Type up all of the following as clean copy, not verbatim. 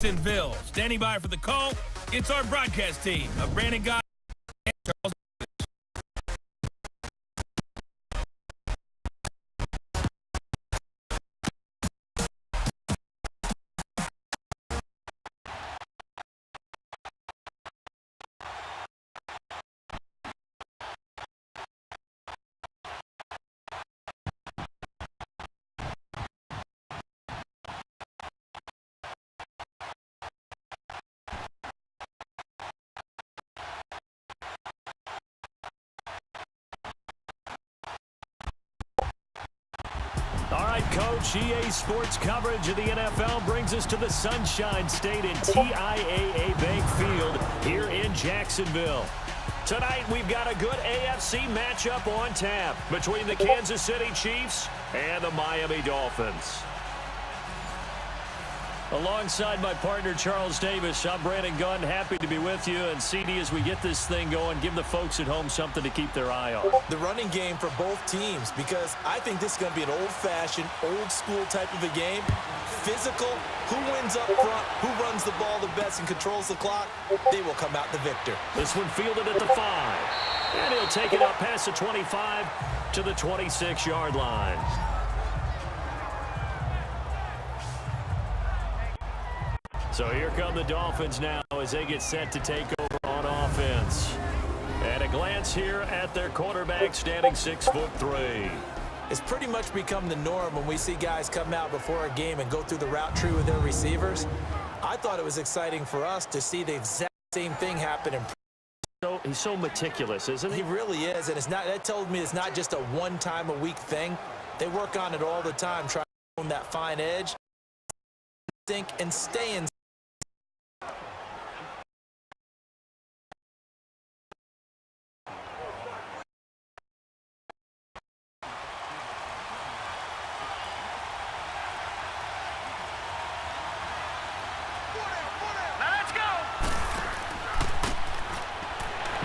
Jacksonville. Standing by for the call, it's our broadcast team of Brandon Gott and Charles. All right, Coach, EA Sports coverage of the NFL brings us to the Sunshine State in TIAA Bank Field here in Jacksonville. Tonight, we've got a good AFC matchup on tap between the Kansas City Chiefs and the Miami Dolphins. Alongside my partner, Charles Davis, I'm Brandon Gunn. Happy to be with you. And, CD, as we get this thing going, give the folks at home something to keep their eye on. The running game for both teams, because I think this is going to be an old-fashioned, old-school type of a game. Physical, who wins up front, who runs the ball the best and controls the clock, they will come out the victor. This one fielded at the 5. And he'll take it up past the 25 to the 26-yard line. So here come the Dolphins now as they get set to take over on offense. And a glance here at their quarterback standing 6'3". It's pretty much become the norm when we see guys come out before a game and go through the route tree with their receivers. I thought it was exciting for us to see the exact same thing happen in So he's so meticulous, isn't he? He really is, and it's not. That told me it's not just a one-time-a-week thing. They work on it all the time, trying to own that fine edge, think, and stay in.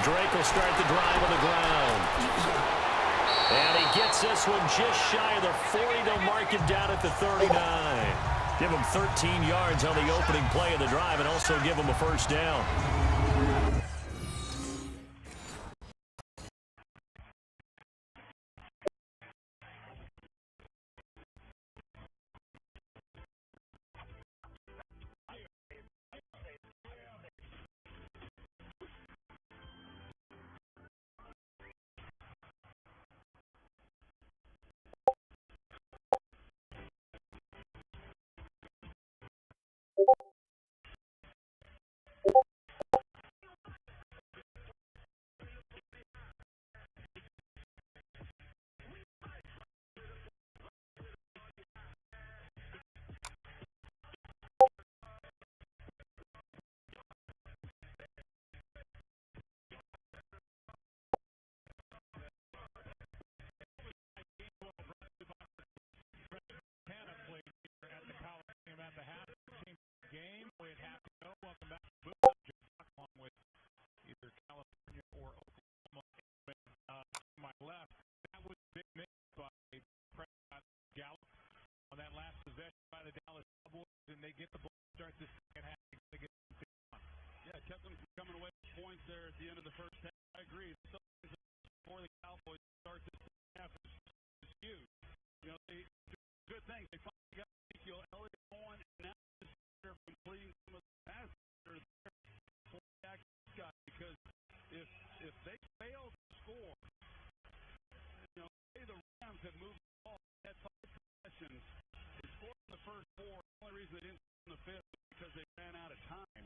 Drake will start the drive on the ground. And he gets this one just shy of the 40. They'll mark him down at the 39. Give him 13 yards on the opening play of the drive and also give him a first down. Get the ball, start this second half. Yeah, kept them coming away with points there at the end of the first half. I agree. For the Cowboys to start this second half is huge. You know, they do good things. They finally got Ezekiel Elliott going, and now they're completing some of the passes that are there for Jackson because if they fail to score, you know, the Rams have moved the ball. They had 5 possessions. They scored in the first 4. The only reason they didn't score in the 5th was because they ran out of time.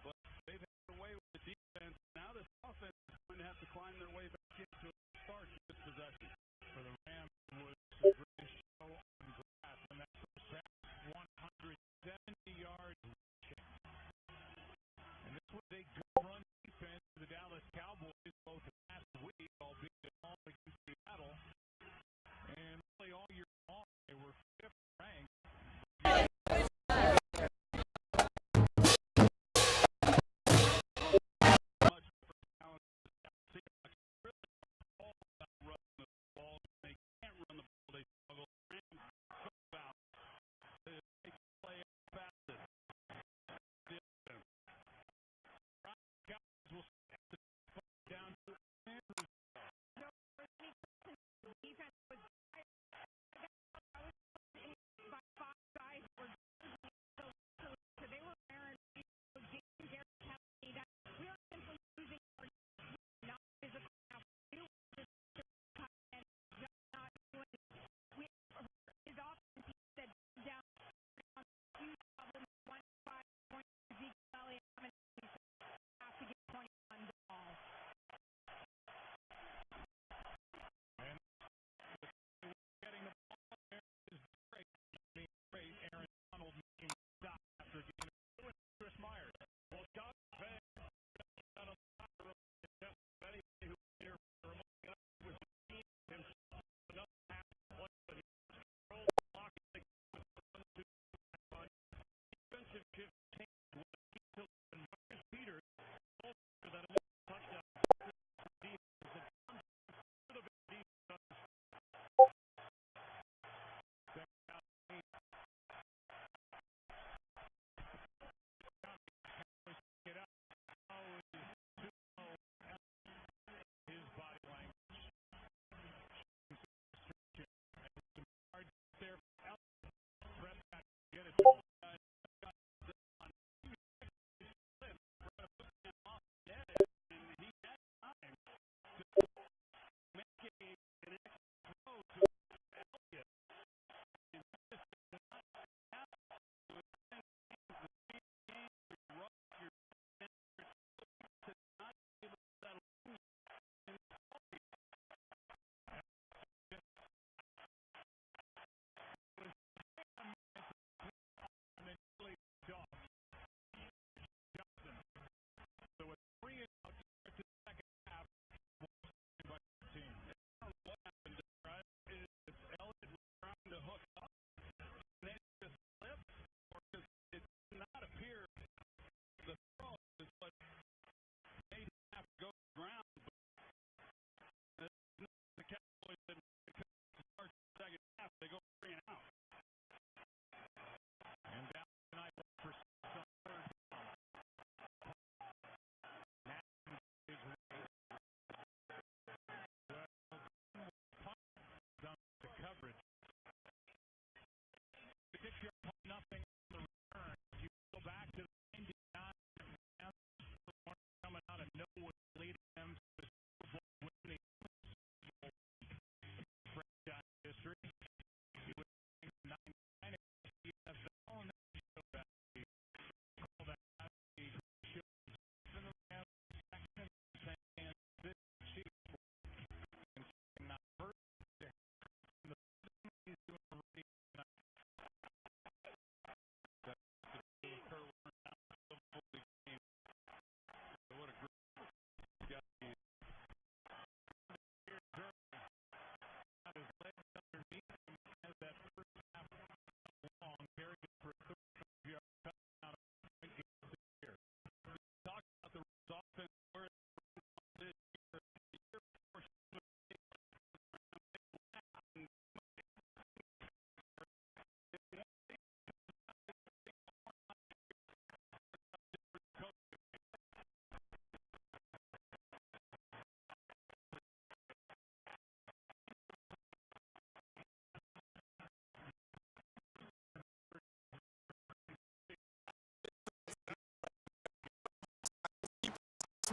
But they've had their way with the defense. Now this offense is going to have to climb their way back into a start this possession. For the Rams, it was a great show on grass. And that first half, 170 yards rushing. And this was a good run defense for the Dallas Cowboys both last week, albeit at home against Seattle. And really all year long, they were 5th ranked.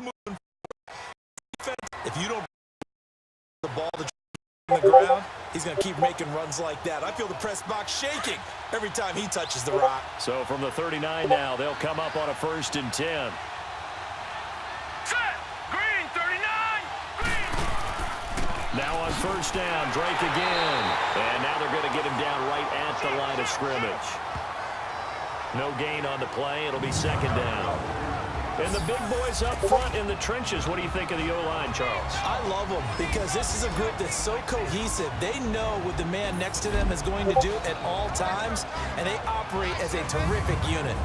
moving forward. If you don't the ball to on the ground, he's going to keep making runs like that. I feel the press box shaking every time he touches the rock. So from the 39 now, they'll come up on a 1st and 10. Set! Green, 39! Green! Now on 1st down, Drake again. And now they're going to get him down right at the line of scrimmage. No gain on the play. It'll be 2nd down. And the big boys up front in the trenches. What do you think of the O-line, Charles? I love them because this is a group that's so cohesive. They know what the man next to them is going to do at all times, and they operate as a terrific unit.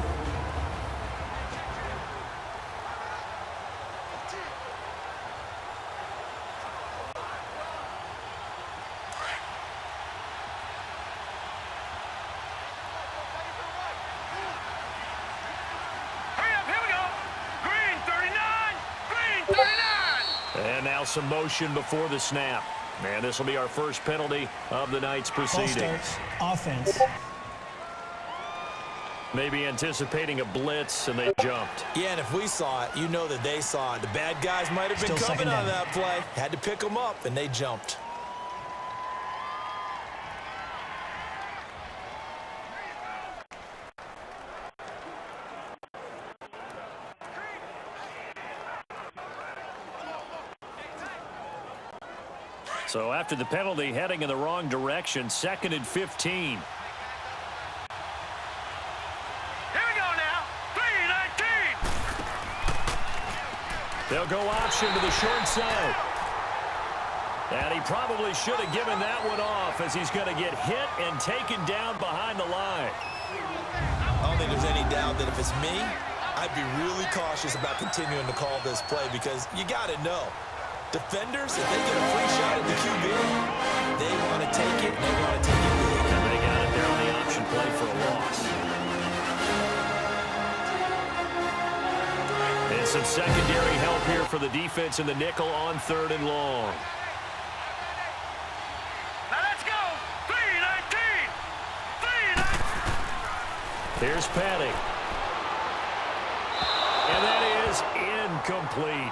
And now some motion before the snap. And this will be our first penalty of the night's proceedings. Offense. Maybe anticipating a blitz, and they jumped. Yeah, and if we saw it, you know that they saw it. The bad guys might have been Still coming on second down. that play. Had to pick them up, and they jumped. So after the penalty, heading in the wrong direction, 2nd and 15. Here we go now. 3-19. They'll go option to the short side. And he probably should have given that one off as he's going to get hit and taken down behind the line. I don't think there's any doubt that if it's me, I'd be really cautious about continuing to call this play because you got to know. Defenders, if they get a free shot at the QB, they want to take it, and they want to take it big. And they got it there on the option play for a loss. And some secondary help here for the defense in the nickel on 3rd and long. Now let's go. 3-19. 3-19. Here's Patty. And that is incomplete.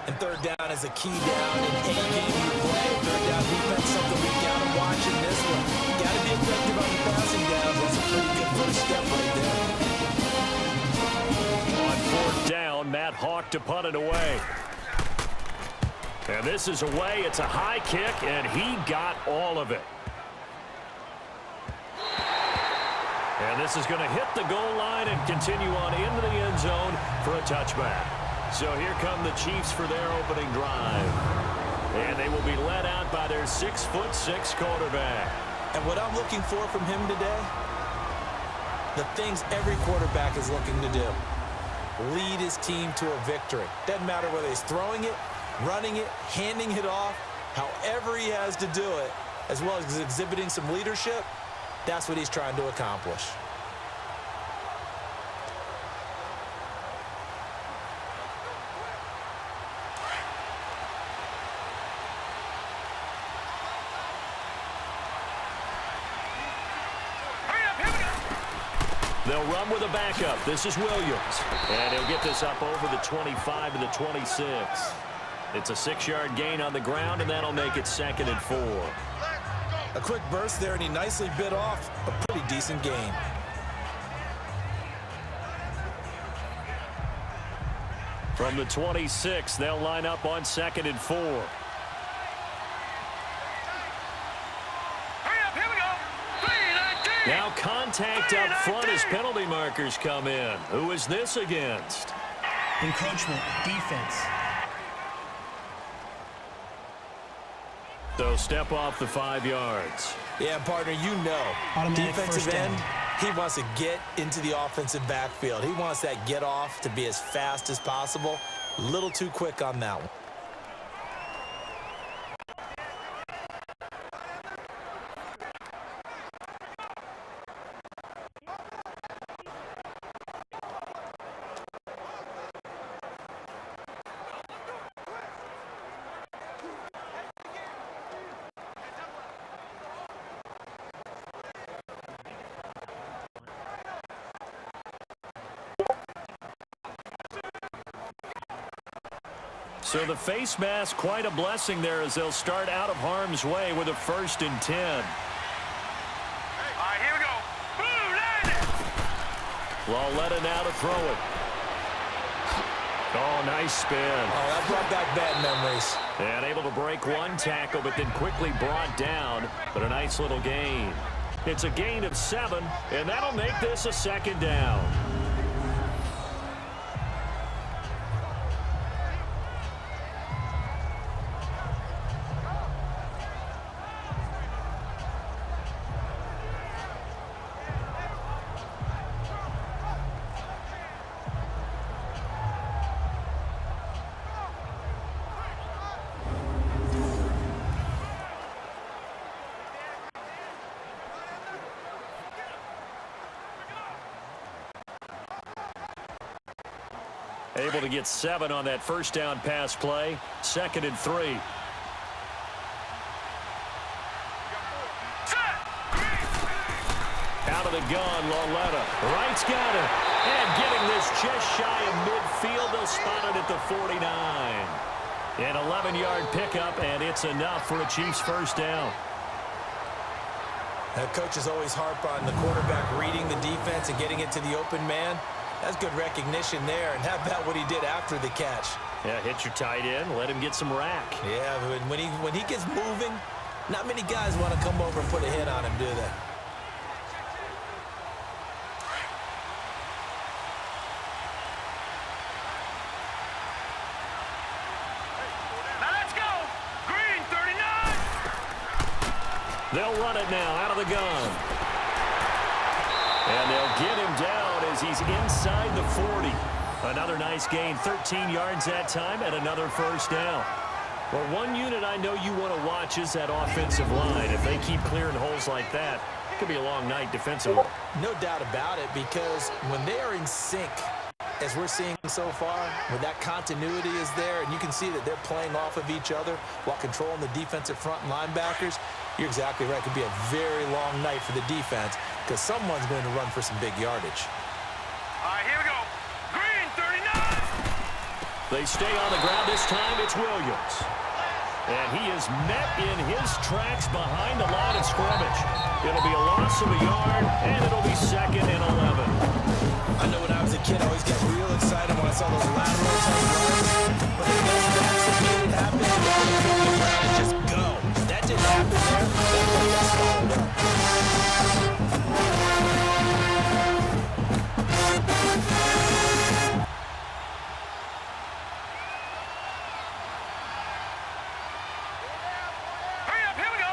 And 3rd down is a key down in any game you play. 3rd down defense, something we got to watch in this one. Got to be effective on the passing downs. That's a pretty good first step right there. On 4th down, Matt Hawk to punt it away. And this is away. It's a high kick, and he got all of it. And this is going to hit the goal line and continue on into the end zone for a touchback. So here come the Chiefs for their opening drive. And they will be led out by their 6'6" quarterback. And what I'm looking for from him today, the things every quarterback is looking to do. Lead his team to a victory. Doesn't matter whether he's throwing it, running it, handing it off, however he has to do it, as well as exhibiting some leadership, that's what he's trying to accomplish. They'll run with a backup. This is Williams. And he'll get this up over the 25 to the 26. It's a 6-yard gain on the ground, and that'll make it 2nd and 4. A quick burst there, and he nicely bit off a pretty decent gain. From the 26, they'll line up on 2nd and 4. Now contact up front as penalty markers come in. Who is this against? Encroachment. Defense. So step off the 5 yards. Yeah, partner, you know, Automatic defensive first end, down. he wants to get into the offensive backfield. He wants that get off to be as fast as possible. A little too quick on that one. So the face mask, quite a blessing there as they'll start out of harm's way with a 1st and 10. All right, here we go. Boom, landed. Lauletta now to throw it. Oh, nice spin. Oh, that brought back bad memories. And able to break one tackle, but then quickly brought down. But a nice little gain. It's a gain of 7, and that'll make this a 2nd down. Able to get 7 on that 1st down pass play. 2nd and 3. Out of the gun, Lauletta. Wright's got it. And getting this just shy of midfield. They'll spot it at the 49. An 11-yard pickup, and it's enough for a Chiefs 1st down. That coach is always harp on the quarterback reading the defense and getting it to the open man. That's good recognition there. And how about what he did after the catch? Yeah, hit your tight end, let him get some rack. Yeah, when he gets moving, not many guys want to come over and put a hit on him, do they? Now let's go. Green, 39. They'll run it now out of the gun. And they'll get him down as he's inside the 40. Another nice gain, 13 yards that time, and another 1st down. Well, one unit I know you want to watch is that offensive line. If they keep clearing holes like that, it could be a long night defensively. No doubt about it, because when they are in sync, as we're seeing so far, when that continuity is there, and you can see that they're playing off of each other while controlling the defensive front and linebackers, you're exactly right. It could be a very long night for the defense because someone's going to run for some big yardage. All right, here we go. Green, 39. They stay on the ground. This time it's Williams. And he is met in his tracks behind the line of scrimmage. It'll be a loss of a yard, and it'll be 2nd and 11. I know when I was a kid, I always got real excited when I saw those lateral type runs. But the best backs that made it happen, they come to the ground and just go. That didn't happen there. That play got swallowed up. Hurry up, here we go.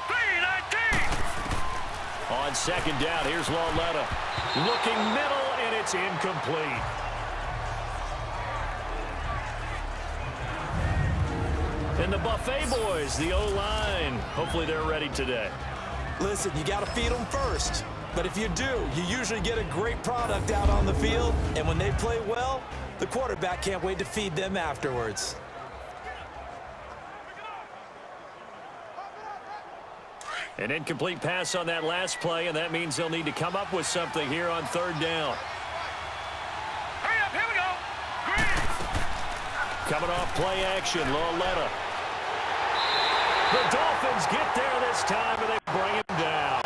3-19. On 2nd down, here's Lauletta. Looking middle, and it's incomplete. And the Buffet boys, the O-line, hopefully they're ready today. Listen, you got to feed them first. But if you do, you usually get a great product out on the field. And when they play well, the quarterback can't wait to feed them afterwards. An incomplete pass on that last play, and that means they'll need to come up with something here on 3rd down. Hurry up, here we go. Green. Coming off play action, Lauletta. The Dolphins get there this time, and they bring him down.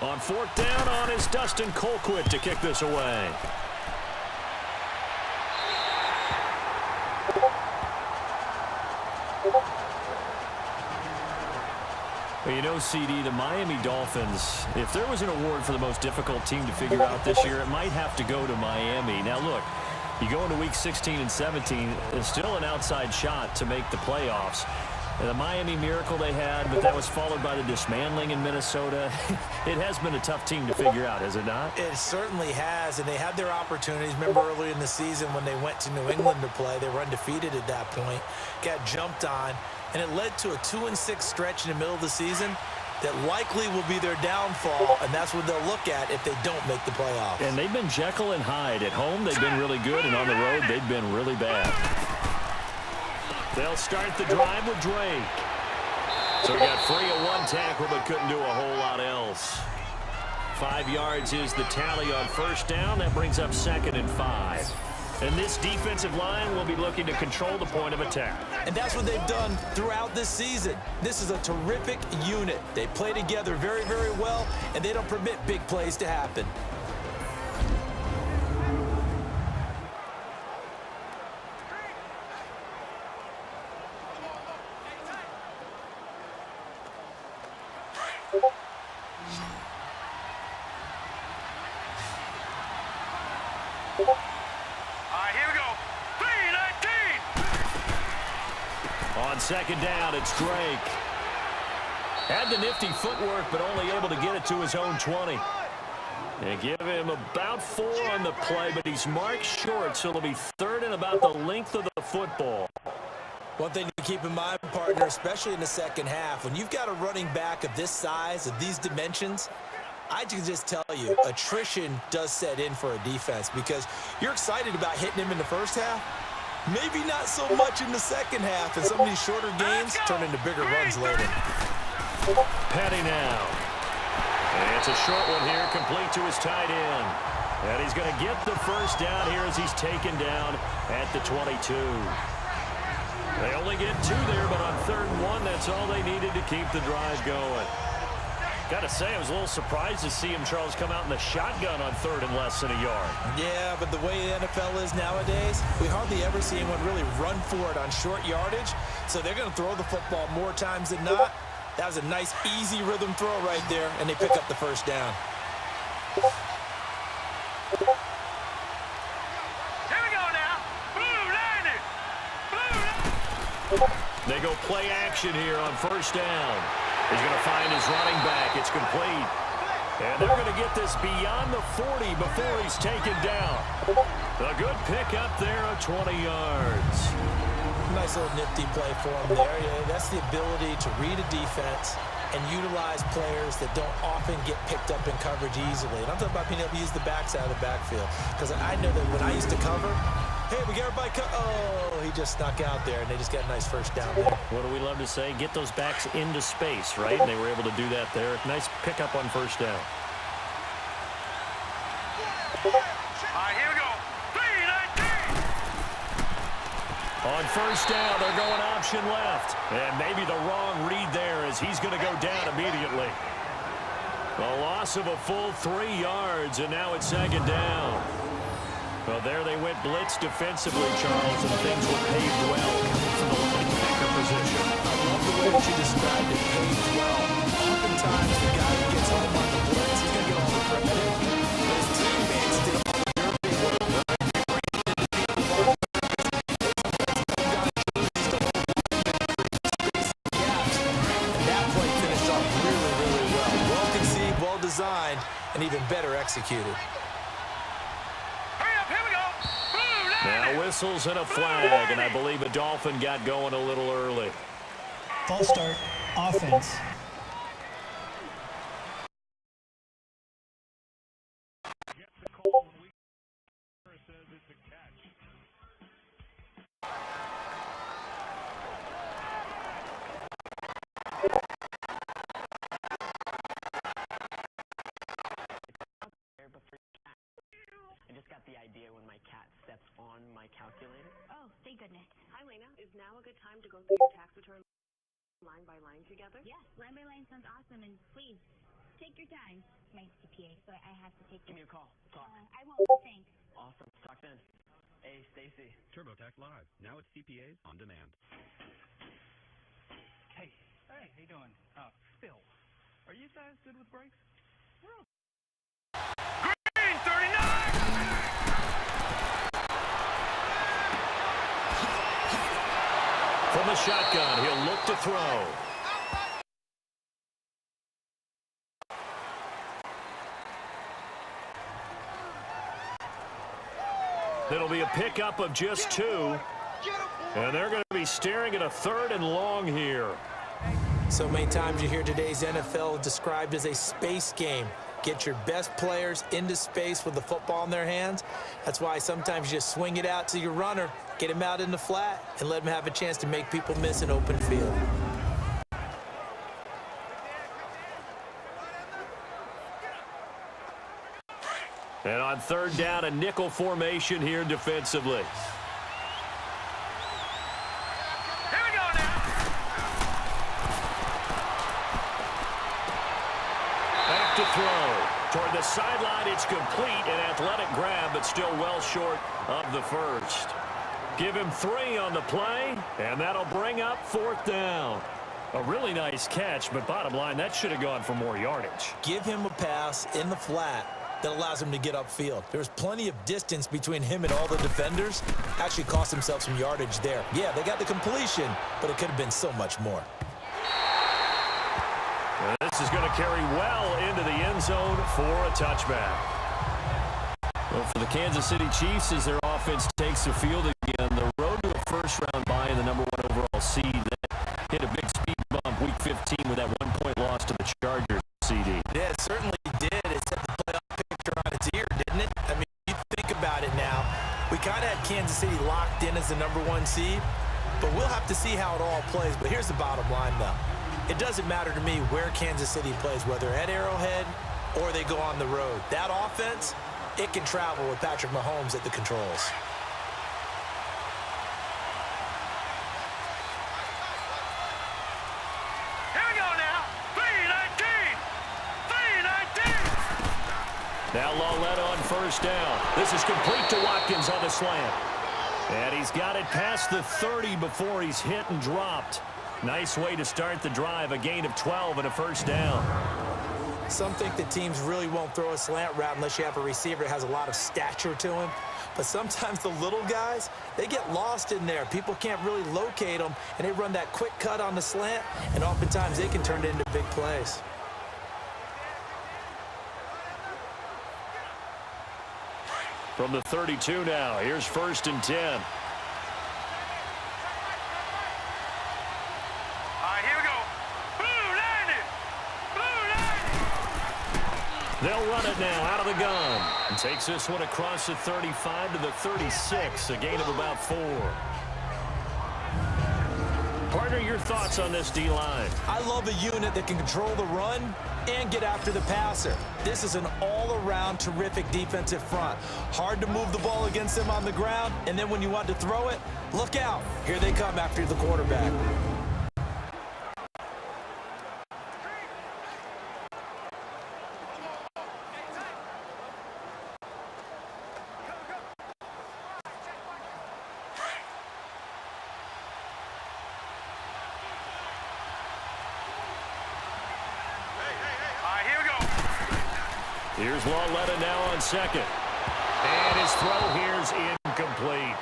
On 4th down on is Dustin Colquitt to kick this away. Well, you know, CD, the Miami Dolphins, if there was an award for the most difficult team to figure out this year, it might have to go to Miami. Now, look, you go into week 16 and 17, it's still an outside shot to make the playoffs. The Miami Miracle they had, but that was followed by the dismantling in Minnesota. It has been a tough team to figure out, has it not? It certainly has, and they had their opportunities. Remember early in the season when they went to New England to play, they were undefeated at that point, got jumped on, and it led to a 2-6 stretch in the middle of the season that likely will be their downfall, and that's what they'll look at if they don't make the playoffs. And they've been Jekyll and Hyde. At home, they've been really good, and on the road, they've been really bad. They'll start the drive with Drake. So he got free of one tackle, but couldn't do a whole lot else. 5 yards is the tally on first down. That brings up 2nd and 5. And this defensive line will be looking to control the point of attack. And that's what they've done throughout this season. This is a terrific unit. They play together very, very well, and they don't permit big plays to happen. On 2nd down, it's Drake. Had the nifty footwork, but only able to get it to his own 20. They give him about 4 on the play, but he's marked short, so it'll be 3rd and about the length of the football. One thing to keep in mind, partner, especially in the second half, when you've got a running back of this size, of these dimensions, I can just tell you, attrition does set in for a defense because you're excited about hitting him in the first half. Maybe not so much in the second half, and some of these shorter gains turn into bigger runs later. Petty now. And it's a short one here, complete to his tight end. And he's going to get the first down here as he's taken down at the 22. They only get 2 there, but on 3rd and 1, that's all they needed to keep the drive going. Got to say, I was a little surprised to see him, Charles, come out in the shotgun on 3rd and less than a yard. Yeah, but the way the NFL is nowadays, we hardly ever see anyone really run for it on short yardage. So they're going to throw the football more times than not. That was a nice, easy rhythm throw right there, and they pick up the first down. Here we go now. Boom, landed. Boom. They go play action here on first down. He's going to find his running back. It's complete. And they're going to get this beyond the 40 before he's taken down. A good pick up there of 20 yards. Nice little nifty play for him there. Yeah, that's the ability to read a defense and utilize players that don't often get picked up in coverage easily. And I'm talking about being able to use the backside of the backfield. Because I know that when I used to cover, hey, we got everybody oh, he just snuck out there, and they just got a nice first down there. What do we love to say? Get those backs into space, right? And they were able to do that there. Nice pickup on first down. All right, here we go. 3-19. On first down, they're going option left. And maybe the wrong read there as he's going to go down immediately. A loss of a full 3 yards, and now it's 2nd down. Well, there they went blitz defensively, Charles, and things were paved well from the linebacker position. I love the way that you described it, paved well. Oftentimes, the guy who gets home on the blitz, he's going to get all the credit. But his teammates did all the dirty work. And that play finished off really, really well. Well conceived, well designed, and even better executed. Now whistles and a flag, and I believe a Dolphin got going a little early. False start, offense. Gets the call when we says it's a catch. I just got the idea when my cat steps on my calculator. Oh, thank goodness. Hi, Lena. Is now a good time to go through your tax return line by line together? Yes, line by line sounds awesome, and please, take your time. My CPA, so I have to take... Give me a call. Talk. I won't, thanks. Awesome. Talk then. Hey, Stacy. TurboTax Live. Now it's CPAs on demand. Hey, how you doing? Phil, are you guys good with brakes? We're okay. Green 39. From the shotgun, he'll look to throw. It'll be a pickup of just 2. And they're going to be staring at a 3rd and long here. So many times you hear today's NFL described as a space game. Get your best players into space with the football in their hands. That's why sometimes you just swing it out to your runner, get him out in the flat, and let him have a chance to make people miss an open field. And on 3rd down, a nickel formation here defensively. Here we go now. Back to throw. Toward the sideline, it's complete. An athletic grab, but still well short of the first. Give him 3 on the play, and that'll bring up 4th down. A really nice catch, but bottom line, that should have gone for more yardage. Give him a pass in the flat that allows him to get upfield. There's plenty of distance between him and all the defenders. Actually cost himself some yardage there. Yeah, they got the completion, but it could have been so much more. This is going to carry well into the end zone for a touchback. Well, for the Kansas City Chiefs, as their offense takes the field again, the road to a first-round bye in the #1 overall seed, that hit a big speed bump week 15 with that 1-point loss to the Chargers, CD. Yeah, it certainly did. It set the playoff picture on its ear, didn't it? I mean, you think about it now. We kind of had Kansas City locked in as the #1 seed, but we'll have to see how it all plays. But here's the bottom line, though. It doesn't matter to me where Kansas City plays, whether at Arrowhead or they go on the road. That offense, it can travel with Patrick Mahomes at the controls. Here we go now. 3-19. 3-19. Now Lawletta on 1st down. This is complete to Watkins on the slant. And he's got it past the 30 before he's hit and dropped. Nice way to start the drive, a gain of 12 and a 1st down. Some think that teams really won't throw a slant route unless you have a receiver that has a lot of stature to him. But sometimes the little guys, they get lost in there. People can't really locate them, and they run that quick cut on the slant, and oftentimes they can turn it into big plays. From the 32 now, here's 1st and 10. They'll run it now out of the gun. And takes this one across the 35 to the 36, a gain of about 4. Partner, your thoughts on this D-line? I love a unit that can control the run and get after the passer. This is an all-around terrific defensive front. Hard to move the ball against them on the ground, and then when you want to throw it, look out. Here they come after the quarterback. Here's Lawletta now on 2nd. And his throw here's incomplete.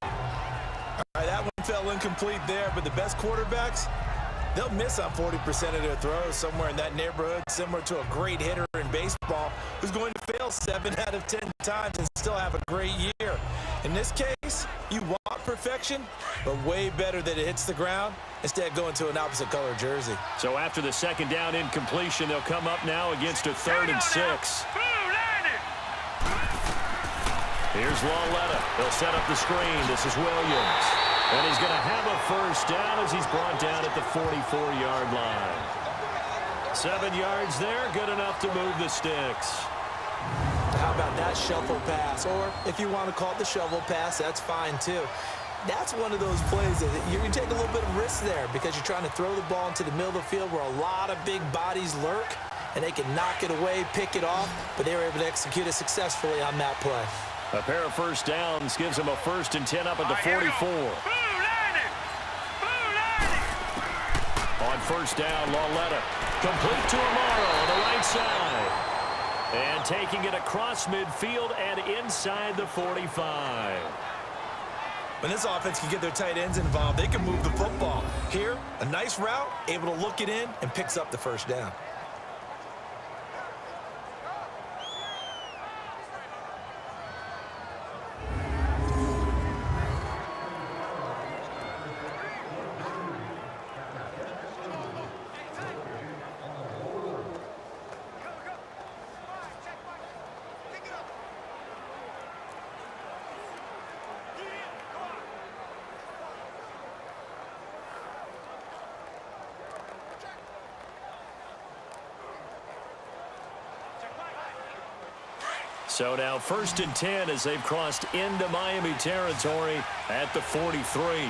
All right, that one fell incomplete there, but the best quarterbacks, they'll miss on 40% of their throws, somewhere in that neighborhood, similar to a great hitter in baseball who's going to fail 7 out of 10 times and still have a great year. In this case, you want perfection, but way better that it hits the ground instead of going to an opposite color jersey. So after the 2nd down incompletion, they'll come up now against a 3rd and 6. Here's Lawletta. They'll set up the screen. This is Williams. And he's going to have a 1st down as he's brought down at the 44-yard line. 7 yards there, good enough to move the sticks. How about that shuffle pass? Or if you want to call it the shovel pass, that's fine too. That's one of those plays that you take a little bit of risk there because you're trying to throw the ball into the middle of the field where a lot of big bodies lurk, and they can knock it away, pick it off, but they were able to execute it successfully on that play. A pair of 1st downs gives them a 1st and 10 up at the 44. On 1st down, Lawletta. Complete to Amaro on the right side. And taking it across midfield and inside the 45. When this offense can get their tight ends involved, they can move the football. Here, a nice route, able to look it in, and picks up the first down. So now 1st and 10 as they've crossed into Miami territory at the 43. Here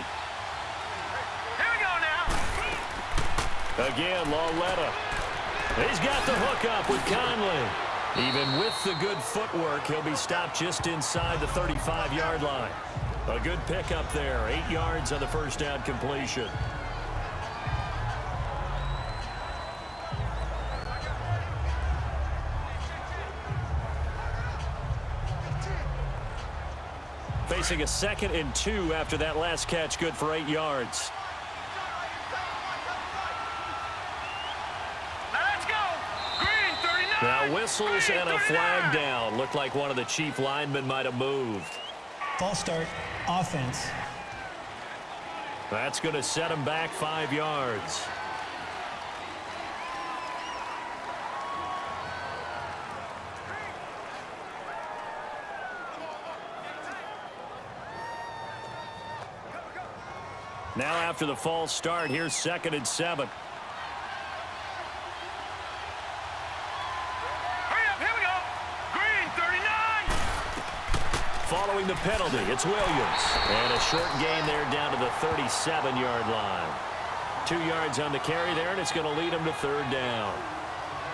we go now. Again, Lauletta. He's got the hook up with Conley. Even with the good footwork, he'll be stopped just inside the 35-yard line. A good pickup there, 8 yards on the first down completion. Facing a 2nd and 2 after that last catch, good for 8 yards. Let's go. Green 39. Now whistles Green, and a 39. flag down. Looked like one of the chief linemen might have moved. False start, offense. That's going to set him back 5 yards. Now after the false start, here's 2nd and 7. Hurry up, here we go. Green 39. Following the penalty, it's Williams. And a short gain there down to the 37-yard line. 2 yards on the carry there, and it's going to lead him to 3rd down.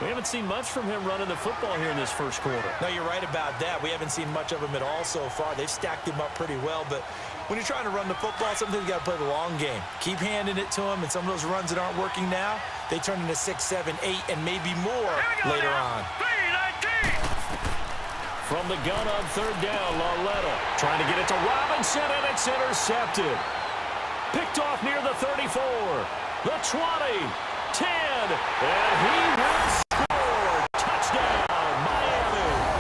We haven't seen much from him running the football here in this first quarter. No, you're right about that. We haven't seen much of him at all so far. They've stacked him up pretty well, but when you're trying to run the football, sometimes you got to play the long game. Keep handing it to him, and some of those runs that aren't working now, they turn into 6, 7, 8, and maybe more later on. 319. From the gun on 3rd down, Lauletta trying to get it to Robinson, and it's intercepted. Picked off near the 34, the 20, 10, and he will score. Touchdown, Miami.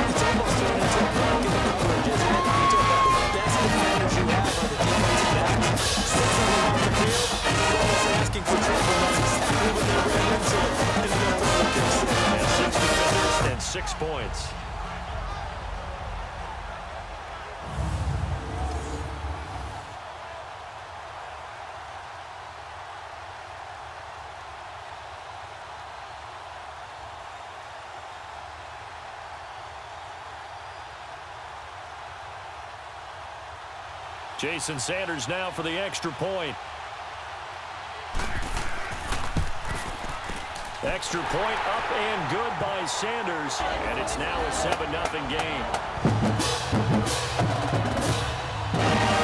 It's almost turned into a block in the coverage, isn't it? You talk about the best defenders you have are the defensive backs. 6 of them on the field, you're almost asking for trouble. That's exactly what they ran into. And they're going to throw the pick six. And 6 defenders and 6 points. Jason Sanders now for the extra point. Extra point up and good by Sanders, and it's now a 7-0 game.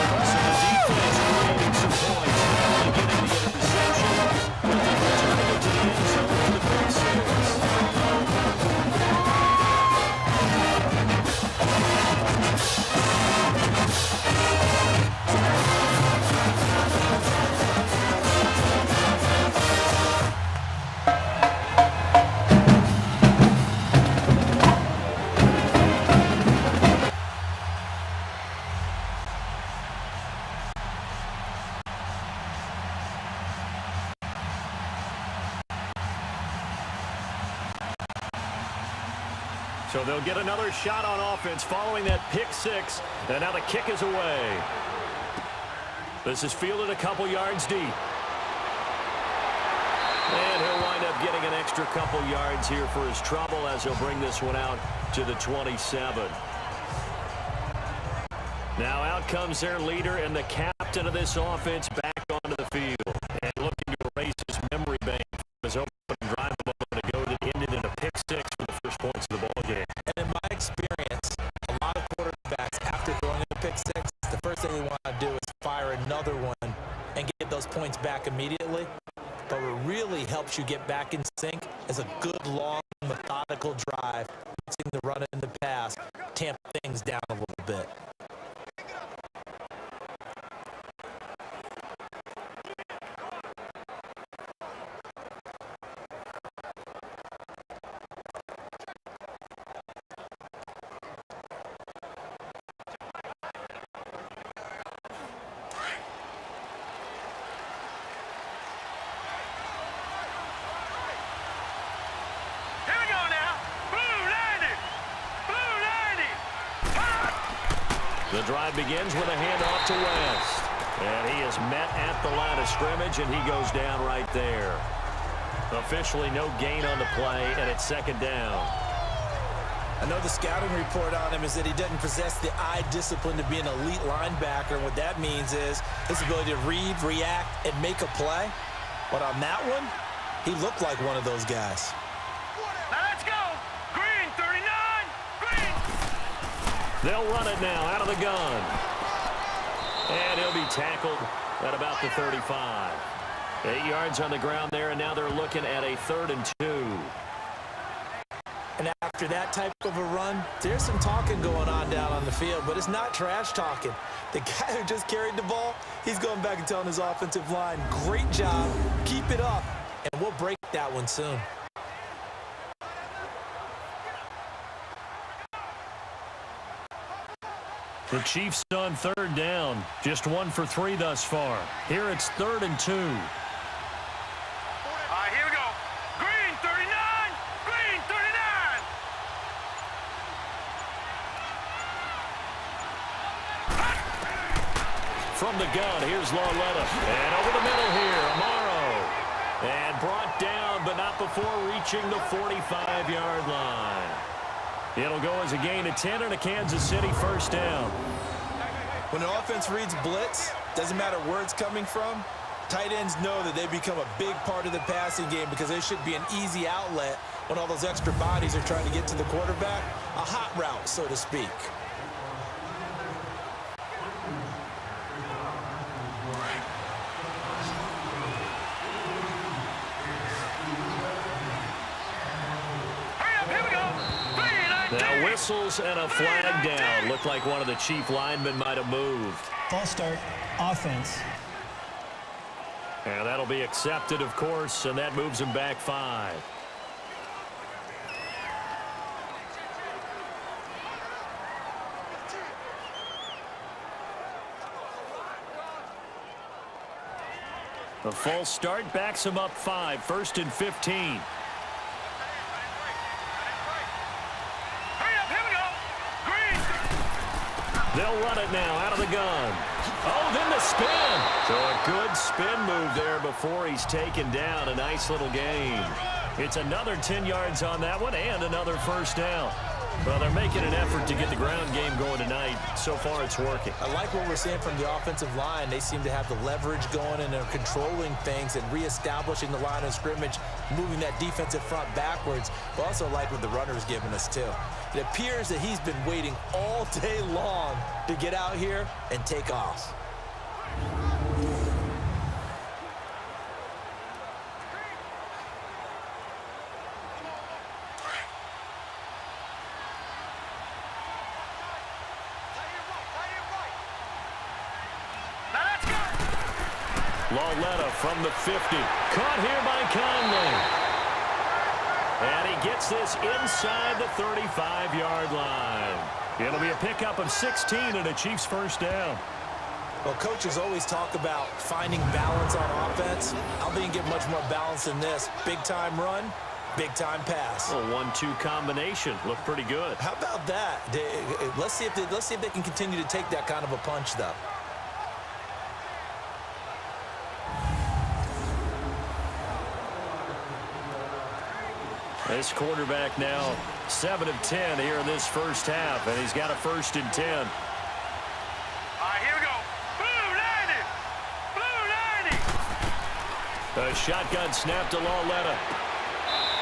So the defense creating some points, not only getting the interception, but then returning it to the end zone for the pick six. So they'll get another shot on offense following that pick six, and now the kick is away. This is fielded a couple yards deep. And he'll wind up getting an extra couple yards here for his trouble as he'll bring this one out to the 27. Now out comes their leader and the captain of this offense back onto the field. And looking to erase his memory bank from his opening drive a moment ago that ended in a pick six for the first points of the ball game. And in my experience, a lot of quarterbacks, after throwing a pick six, the first thing they want to do is fire another one and get those points back immediately. helps you get back in sync is a good, long, methodical drive, mixing the run and the pass, tamp things down a little bit. The drive begins with a handoff to West. And he is met at the line of scrimmage, and he goes down right there. Officially no gain on the play, and it's second down. I know the scouting report on him is that he doesn't possess the eye discipline to be an elite linebacker. What that means is his ability to read, react, and make a play. But on that one, he looked like one of those guys. Now let's go. Green, 39. Green. They'll run it now out of the gun. And he'll be tackled at about the 35. 8 yards on the ground there, and now they're looking at a 3rd and 2. And after that type of a run, there's some talking going on down on the field, but it's not trash talking. The guy who just carried the ball, he's going back and telling his offensive line, great job, keep it up, and we'll break that one soon. The Chiefs on 3rd down, just 1 for 3 thus far. Here it's 3rd and 2. All right, here we go. Green, 39. Green, 39. From the gun, here's Lauletta. And over the middle here, Amaro. And brought down, but not before reaching the 45-yard line. It'll go as a gain of 10 and a Kansas City 1st down. When an offense reads blitz, doesn't matter where it's coming from, tight ends know that they become a big part of the passing game because they should be an easy outlet when all those extra bodies are trying to get to the quarterback. A hot route, so to speak. Now whistles and a flag down. Looked like one of the Chief linemen might have moved. False start, offense. And that'll be accepted, of course, and that moves him back 5. The false start backs him up 5, 1st and 15. They'll run it now out of the gun. Oh, then the spin. So a good spin move there before he's taken down. A nice little gain. It's another 10 yards on that one and another 1st down. Well, they're making an effort to get the ground game going tonight. So far, it's working. I like what we're seeing from the offensive line. They seem to have the leverage going, and they're controlling things and reestablishing the line of scrimmage, moving that defensive front backwards. But also like what the runner's giving us, too. It appears that he's been waiting all day long to get out here and take off. Lauletta from the 50. Caught here by Conley. And he gets this inside the 35-yard line. It'll be a pickup of 16 and a Chiefs 1st down. Well, coaches always talk about finding balance on offense. I don't think you get much more balance than this. Big-time run, big-time pass. A 1-2 combination. Looked pretty good. How about that? Let's see if they can continue to take that kind of a punch, though. This quarterback now 7 of 10 here in this 1st half, and he's got a 1st and 10. All right, here we go. Blue 90. Blue 90. A shotgun snap to Lauletta.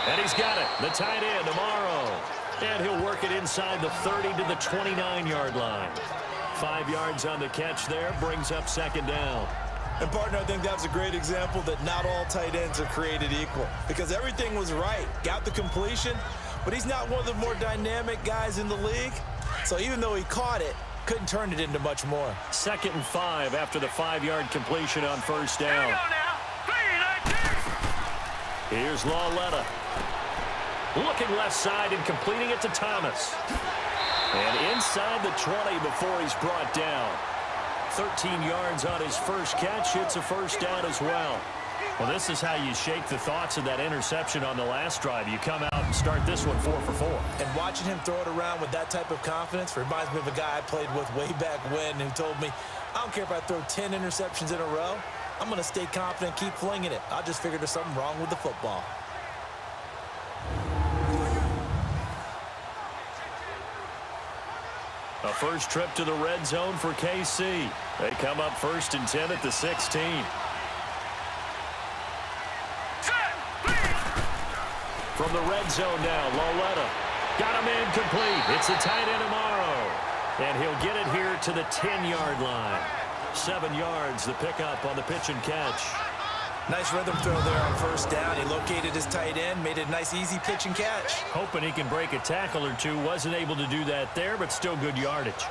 And he's got it. The tight end, Amaro. And he'll work it inside the 30 to the 29-yard line. 5 yards on the catch there, brings up 2nd down. And, partner, I think that's a great example that not all tight ends are created equal because everything was right. Got the completion, but he's not one of the more dynamic guys in the league. So even though he caught it, couldn't turn it into much more. 2nd and 5 after the 5-yard completion on first down. Here's Lauletta. Looking left side and completing it to Thomas. And inside the 20 before he's brought down. 13 yards on his first catch. It's a first down as well. Well, this is how you shake the thoughts of that interception on the last drive. You come out and start this one 4 for 4. And watching him throw it around with that type of confidence reminds me of a guy I played with way back when who told me, I don't care if I throw 10 interceptions in a row. I'm going to stay confident, keep flinging it. I just figured there's something wrong with the football. A first trip to the red zone for KC. They come up 1st and 10 at the 16. From the red zone now, Lauletta. Got him incomplete. It's a tight end tomorrow. And he'll get it here to the 10-yard line. 7 yards, the pickup on the pitch and catch. Nice rhythm throw there on first down. He located his tight end, made it a nice, easy pitch and catch. Hoping he can break a tackle or two. Wasn't able to do that there, but still good yardage.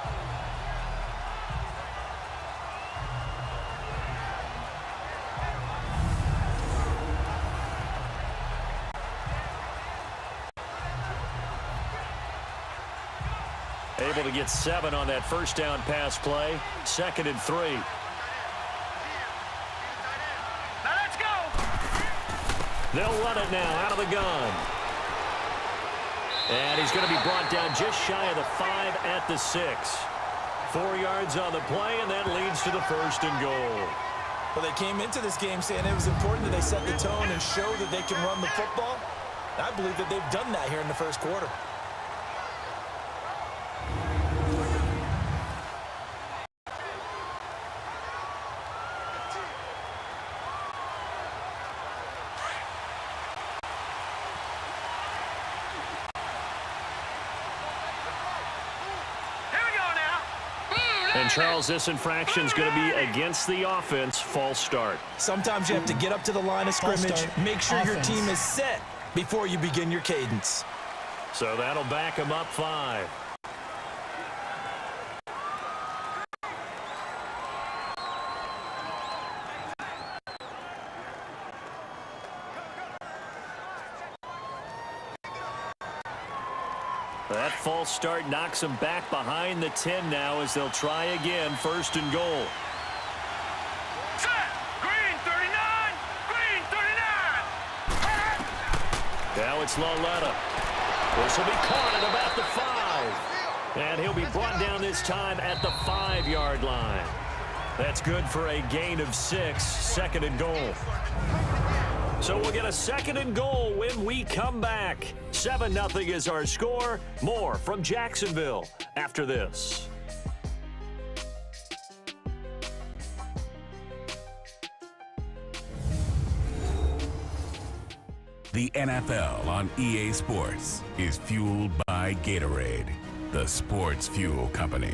Able to get 7 on that first down pass play. 2nd and 3. Now let's go. They'll run it now out of the gun. And he's going to be brought down just shy of the 5 at the 6. 4 yards on the play, and that leads to the 1st and goal. Well, they came into this game saying it was important that they set the tone and show that they can run the football. And I believe that they've done that here in the first quarter. And, Charles, this infraction is going to be against the offense. False start. Sometimes you have to get up to the line of scrimmage, make sure your team is set before you begin your cadence. So that'll back them up 5. That false start knocks them back behind the 10 now as they'll try again. 1st and goal. Set. Green 39. Green 39. Now it's Lauletta. This will be caught at about the 5. And he'll be brought down this time at the 5-yard line. That's good for a gain of 6. 2nd and goal. So we'll get a 2nd and goal when we come back. 7-0 is our score. More from Jacksonville after this. The NFL on EA Sports is fueled by Gatorade, the sports fuel company.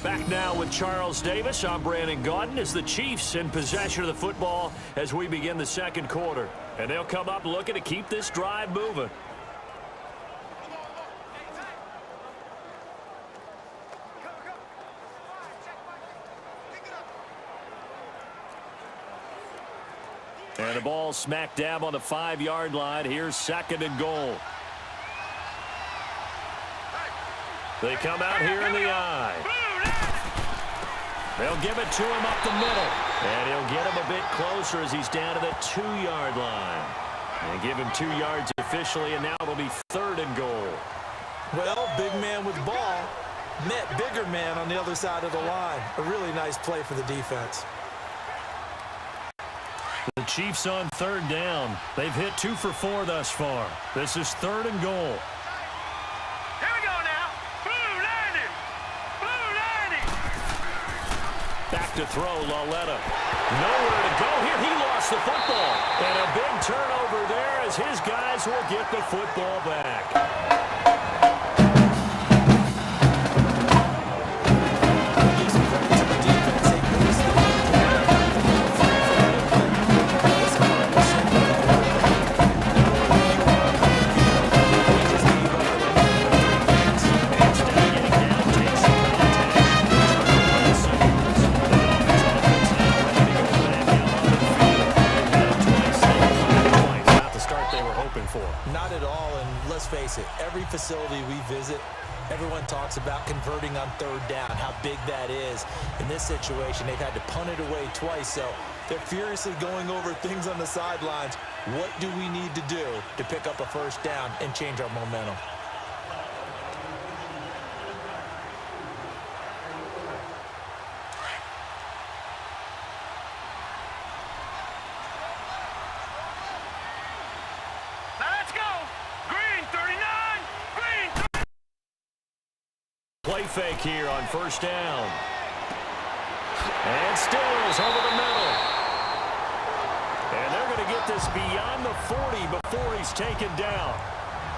Back now with Charles Davis. I'm Brandon Gaudin as the Chiefs in possession of the football as we begin the 2nd quarter. And they'll come up looking to keep this drive moving. And the ball smack dab on the 5-yard line. Here's 2nd and goal. They come out here in the eye. They'll give it to him up the middle. And he'll get him a bit closer as he's down to the 2-yard line. And give him 2 yards officially, and now it'll be 3rd and goal. Well, big man with ball met bigger man on the other side of the line. A really nice play for the defense. The Chiefs on 3rd down. They've hit 2 for 4 thus far. This is 3rd and goal. Here we go now. Blue 90. Blue 90. Back to throw, Lauletta. Nowhere to go here. He lost the football. And a big turnover there as his guys will get the football back. for. Not at all, and let's face it, every facility we visit, everyone talks about converting on third down, how big that is. In this situation, they've had to punt it away twice, so they're furiously going over things on the sidelines. What do we need to do to pick up a first down and change our momentum? Play fake here on first down. And Stills over the middle. And they're going to get this beyond the 40 before he's taken down.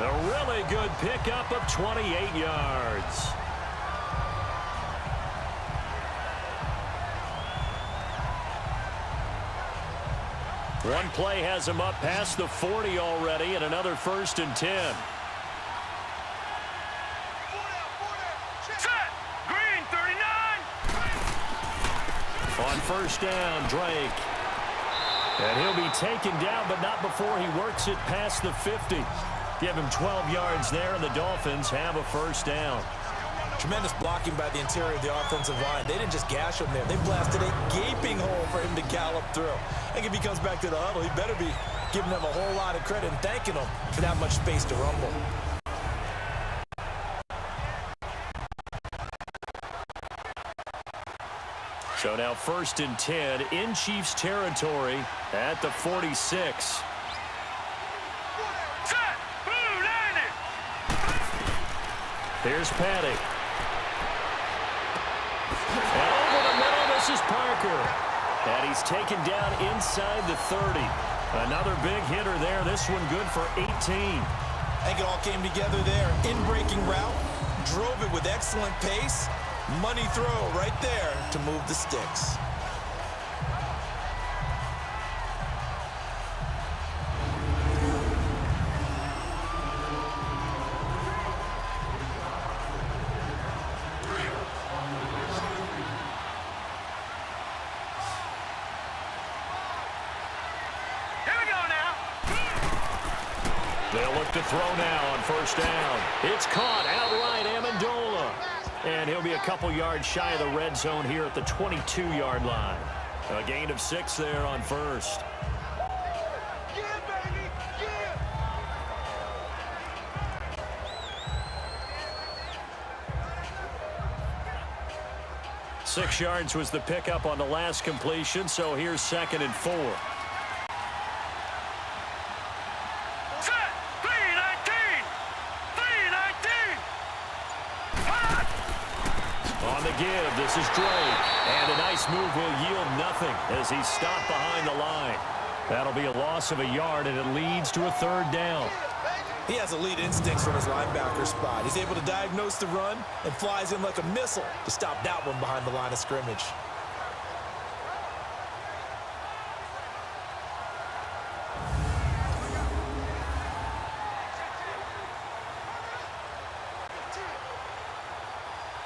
A really good pickup of 28 yards. One play has him up past the 40 already, and another 1st and 10. On first down, Drake. And he'll be taken down, but not before he works it past the 50. Give him 12 yards there, and the Dolphins have a first down. Tremendous blocking by the interior of the offensive line. They didn't just gash him there. They blasted a gaping hole for him to gallop through. I think if he comes back to the huddle, he better be giving them a whole lot of credit and thanking them for that much space to rumble. So now 1st and 10 in Chiefs territory at the 46. Here's Patty. And over the middle, this is Parker. And he's taken down inside the 30. Another big hitter there. This one good for 18. I think it all came together there. In-breaking route, drove it with excellent pace. Money throw right there to move the sticks. They'll look to throw now on first down. It's caught outright, Amendola. And he'll be a couple yards shy of the red zone here at the 22-yard line. A gain of 6 there on first. Yeah, baby, yeah. 6 yards was the pickup on the last completion, so here's 2nd and 4. On the give, this is Drake. And a nice move will yield nothing as he's stopped behind the line. That'll be a loss of a yard, and it leads to a 3rd down. He has elite instincts from his linebacker spot. He's able to diagnose the run and flies in like a missile to stop that one behind the line of scrimmage.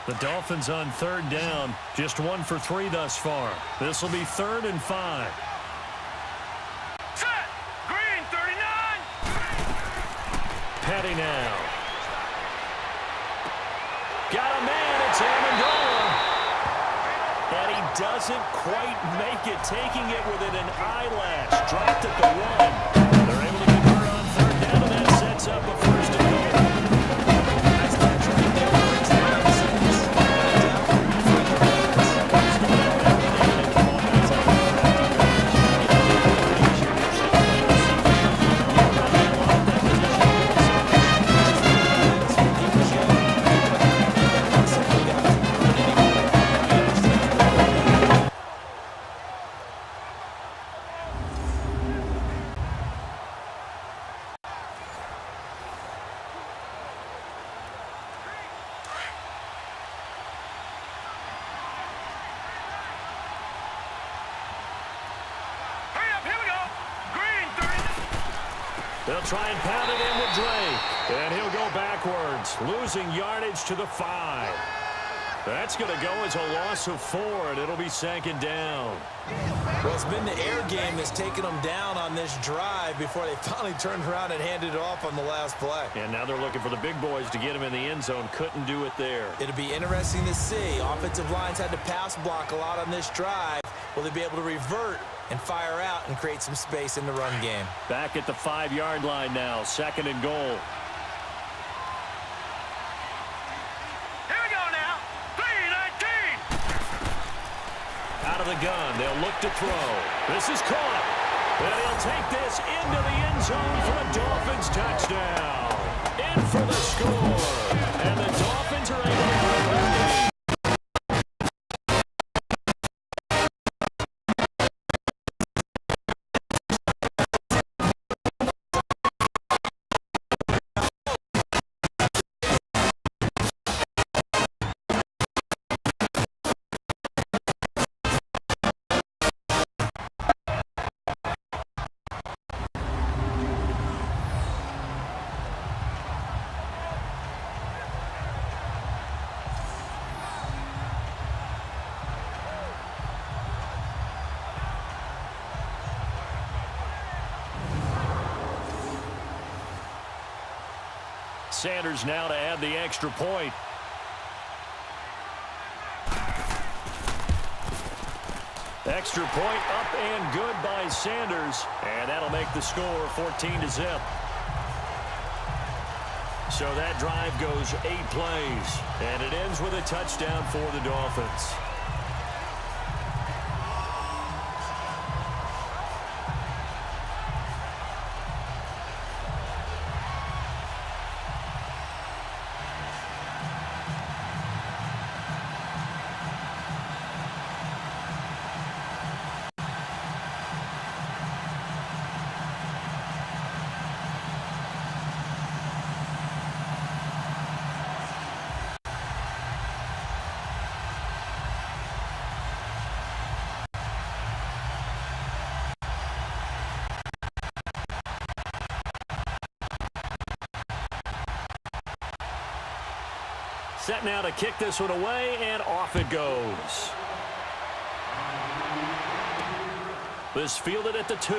The Dolphins on 3rd down, just 1 for 3 thus far. This will be 3rd and 5. Set! Green 39! Petty now. Got a man, it's Amendola. And he doesn't quite make it, taking it within an eyelash. Dropped at the 1. They're able to convert on 3rd down, and that sets up a 1st and goal. Nice catch right there. They'll try and pound it in with Drake. And he'll go backwards, losing yardage to the 5. That's going to go as a loss of 4, and it'll be 2nd down. Well, it's been the air game that's taken them down on this drive before they finally turned around and handed it off on the last play. And now they're looking for the big boys to get him in the end zone. Couldn't do it there. It'll be interesting to see. Offensive lines had to pass block a lot on this drive. Will they be able to revert and fire out and create some space in the run game? Back at the 5-yard line now, 2nd and goal. Out of the gun, they'll look to throw. This is caught. And he'll take this into the end zone for a Dolphins touchdown. In for the score. And the Dolphins are able to cover the lead. Sanders now to add the extra point. Extra point up and good by Sanders. And that'll make the score 14-0. So that drive goes 8 plays. And it ends with a touchdown for the Dolphins. Set now to kick this one away, and off it goes. This fielded at the 2.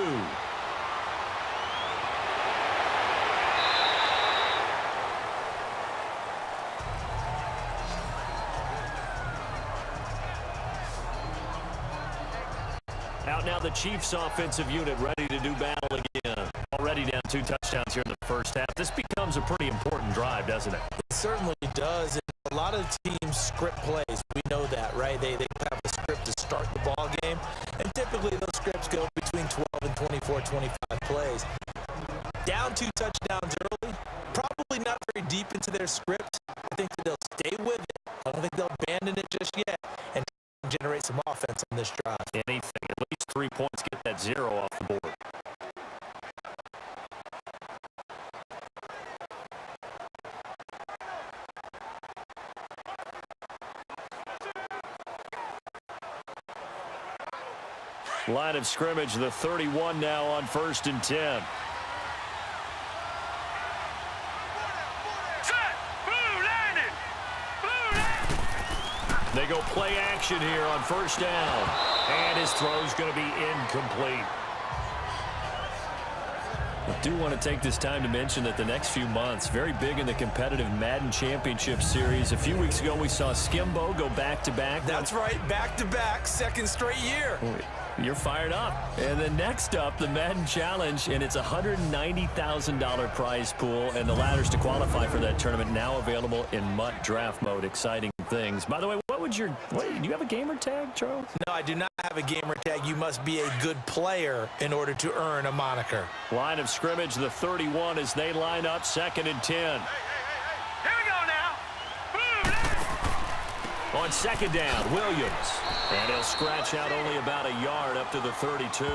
Out now the Chiefs offensive unit ready to do battle again. Already down 2 touchdowns here in the first half. This becomes a pretty important drive, doesn't it? It certainly does. A lot of teams script plays. We know that, right? They have a script to start the ball game, and typically those scripts go between 12 and 24, 25 plays. Down 2 touchdowns early, probably not very deep into their script. I think that they'll stay with it. I don't think they'll abandon it just yet and generate some offense on this drive. Anything, at least 3 points, get that 0 off the board. Line of scrimmage, the 31 now on 1st and 10. They go play action here on 1st down. And his throw's going to be incomplete. I do want to take this time to mention that the next few months, very big in the competitive Madden Championship Series. A few weeks ago, we saw Skimbo go back-to-back. That's right, back-to-back, 2nd straight year. You're fired up. And then next up, the Madden Challenge, and it's a $190,000 prize pool, and the ladders to qualify for that tournament now available in MUT draft mode. Exciting things. By the way, do you have a gamer tag, Charles? No, I do not have a gamer tag. You must be a good player in order to earn a moniker. Line of scrimmage, the 31 as they line up, 2nd and 10. Here we go now. On 2nd down, Williams. And he'll scratch out only about a yard up to the 32.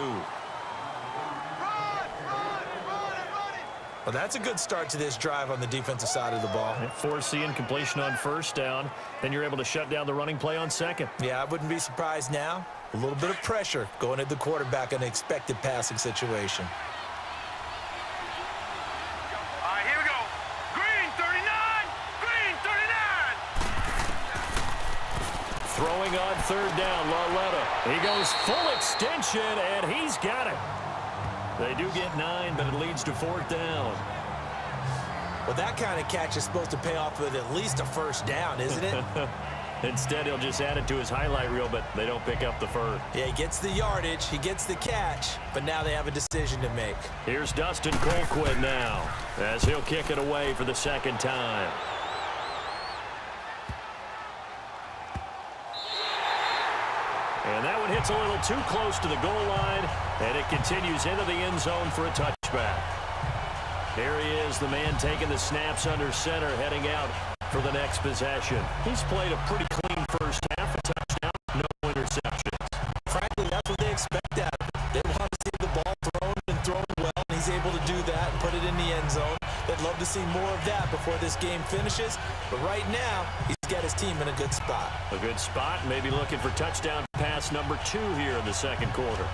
Well, that's a good start to this drive on the defensive side of the ball. Foreseeing completion on 1st down. Then you're able to shut down the running play on 2nd. Yeah, I wouldn't be surprised now. A little bit of pressure going at the quarterback in an expected passing situation. All right, here we go. Green 39. Green 39. Throwing on third down, Lauletta. He goes full extension, and he's got it. They do get 9, but it leads to fourth down. Well, that kind of catch is supposed to pay off with at least a first down, isn't it? Instead, he'll just add it to his highlight reel, but they don't pick up the first. Yeah, he gets the yardage, he gets the catch, but now they have a decision to make. Here's Dustin Colquitt now, as he'll kick it away for the second time. And that one hits a little too close to the goal line, and it continues into the end zone for a touchback. Here he is, the man taking the snaps under center, heading out for the next possession. He's played a pretty clean first half, a touchdown, no interceptions. Frankly, that's what they expect out of him. They want to see the ball thrown and thrown well, and he's able to do that and put it in the end zone. They'd love to see more of that before this game finishes, but right now, he's got his team in a good spot. A good spot, maybe looking for touchdown pass number 2 here in the second quarter.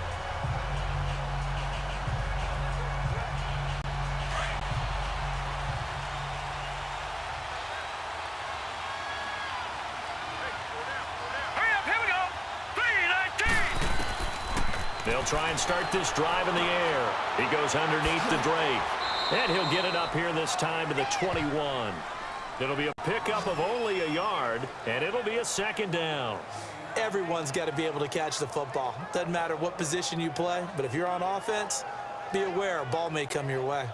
They'll try and start this drive in the air. He goes underneath the Drake. And he'll get it up here this time to the 21. It'll be a pickup of only a yard, and it'll be a second down. Everyone's got to be able to catch the football. Doesn't matter what position you play, but if you're on offense, be aware a ball may come your way.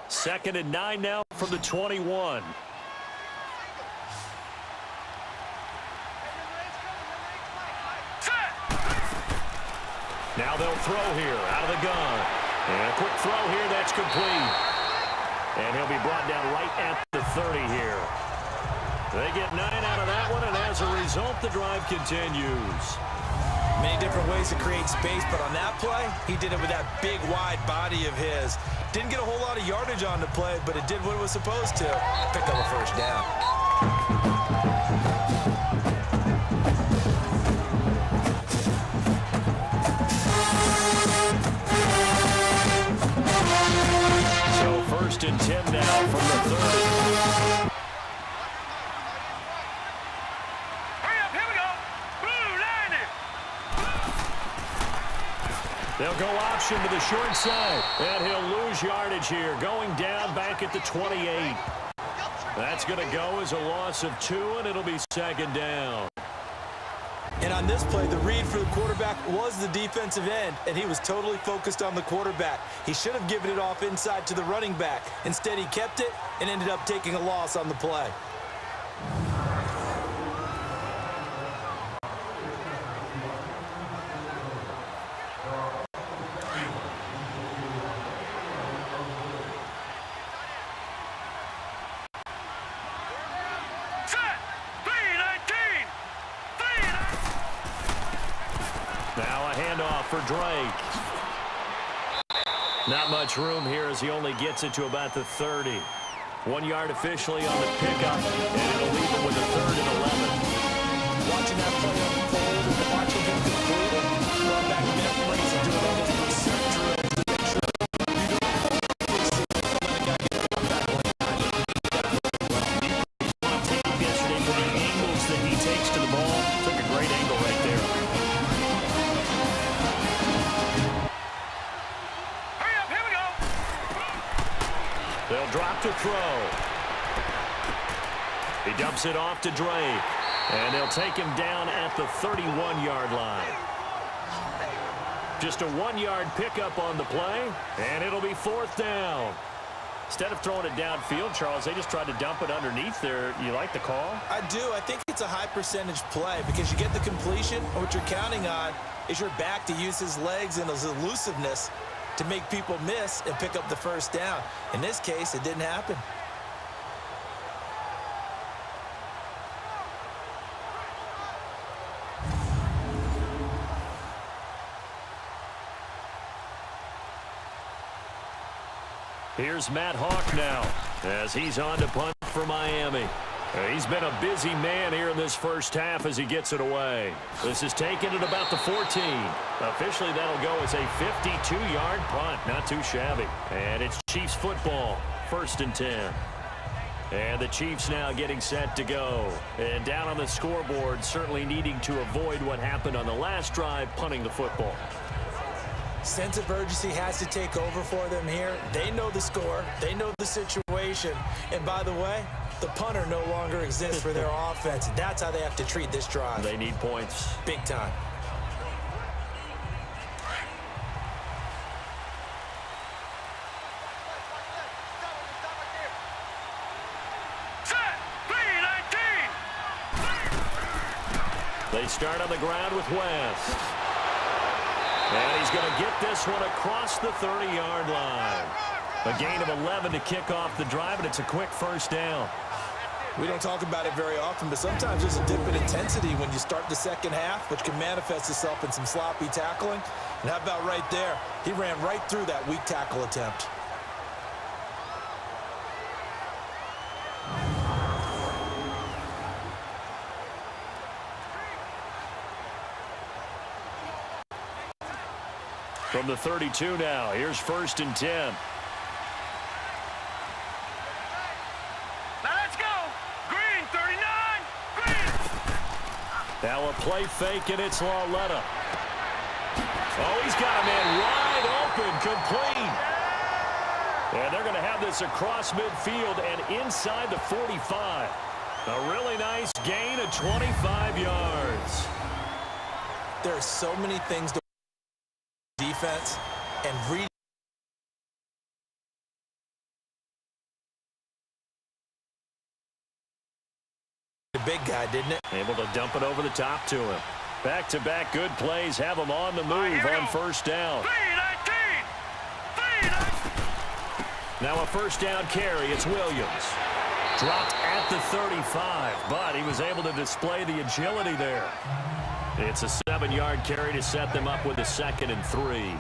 Second and 9 now from the 21. Now they'll throw here out of the gun. And a quick throw here, that's complete. And he'll be brought down right at the 30 here. They get 9 out of that one, and as a result, the drive continues. Many different ways to create space, but on that play, he did it with that big, wide body of his. Didn't get a whole lot of yardage on the play, but it did what it was supposed to. Pick up a first down. So first and 10 now from the 30. They'll go option to the short side, and he'll lose yardage here, going down back at the 28. That's going to go as a loss of 2, and it'll be second down. And on this play, the read for the quarterback was the defensive end, and he was totally focused on the quarterback. He should have given it off inside to the running back. Instead, he kept it and ended up taking a loss on the play. Now a handoff for Drake. Not much room here as he only gets it to about the 30. 1 yard officially on the pickup, and it'll leave him with a 3rd and 11. Watching that play unfold and watching him complete it, brought back memories of doing all those percent drills to make sure you don't let a guy get the comeback line. On tape yesterday for the angles that he takes to the ball. Took a great angle right there. They'll drop to throw. He dumps it off to Drake. And they'll take him down at the 31-yard line. Just a 1-yard pickup on the play, and it'll be 4th down. Instead of throwing it downfield, Charles, they just tried to dump it underneath there. You like the call? I do. I think it's a high percentage play because you get the completion, and what you're counting on is your back to use his legs and his elusiveness to make people miss and pick up the first down. In this case, it didn't happen. Here's Matt Hawk now as he's on to punt for Miami. He's been a busy man here in this first half as he gets it away. This is taken at about the 14. Officially, that'll go as a 52-yard punt. Not too shabby. And it's Chiefs football, 1st and 10. And the Chiefs now getting set to go. And down on the scoreboard, certainly needing to avoid what happened on the last drive, punting the football. Sense of urgency has to take over for them here. They know the score. They know the situation. And by the way, the punter no longer exists for their offense. That's how they have to treat this drive. They need points. Big time. They start on the ground with West. And he's going to get this one across the 30-yard line. A gain of 11 to kick off the drive, and it's a quick first down. We don't talk about it very often, but sometimes there's a dip in intensity when you start the second half, which can manifest itself in some sloppy tackling. And how about right there? He ran right through that weak tackle attempt. From the 32 now, here's 1st and 10. Now let's go. Green, 39. Green. Now a play fake, and it's Lauletta. Oh, he's got a man wide open, complete. And they're going to have this across midfield and inside the 45. A really nice gain of 25 yards. There are so many things to defense and read. The big guy, didn't it? Able to dump it over the top to him. Back-to-back good plays have him on the move on first down. 3-19. Now a first down carry. It's Williams. Dropped at the 35, but he was able to display the agility there. It's a 7-yard carry to set them up with a 2nd and 3.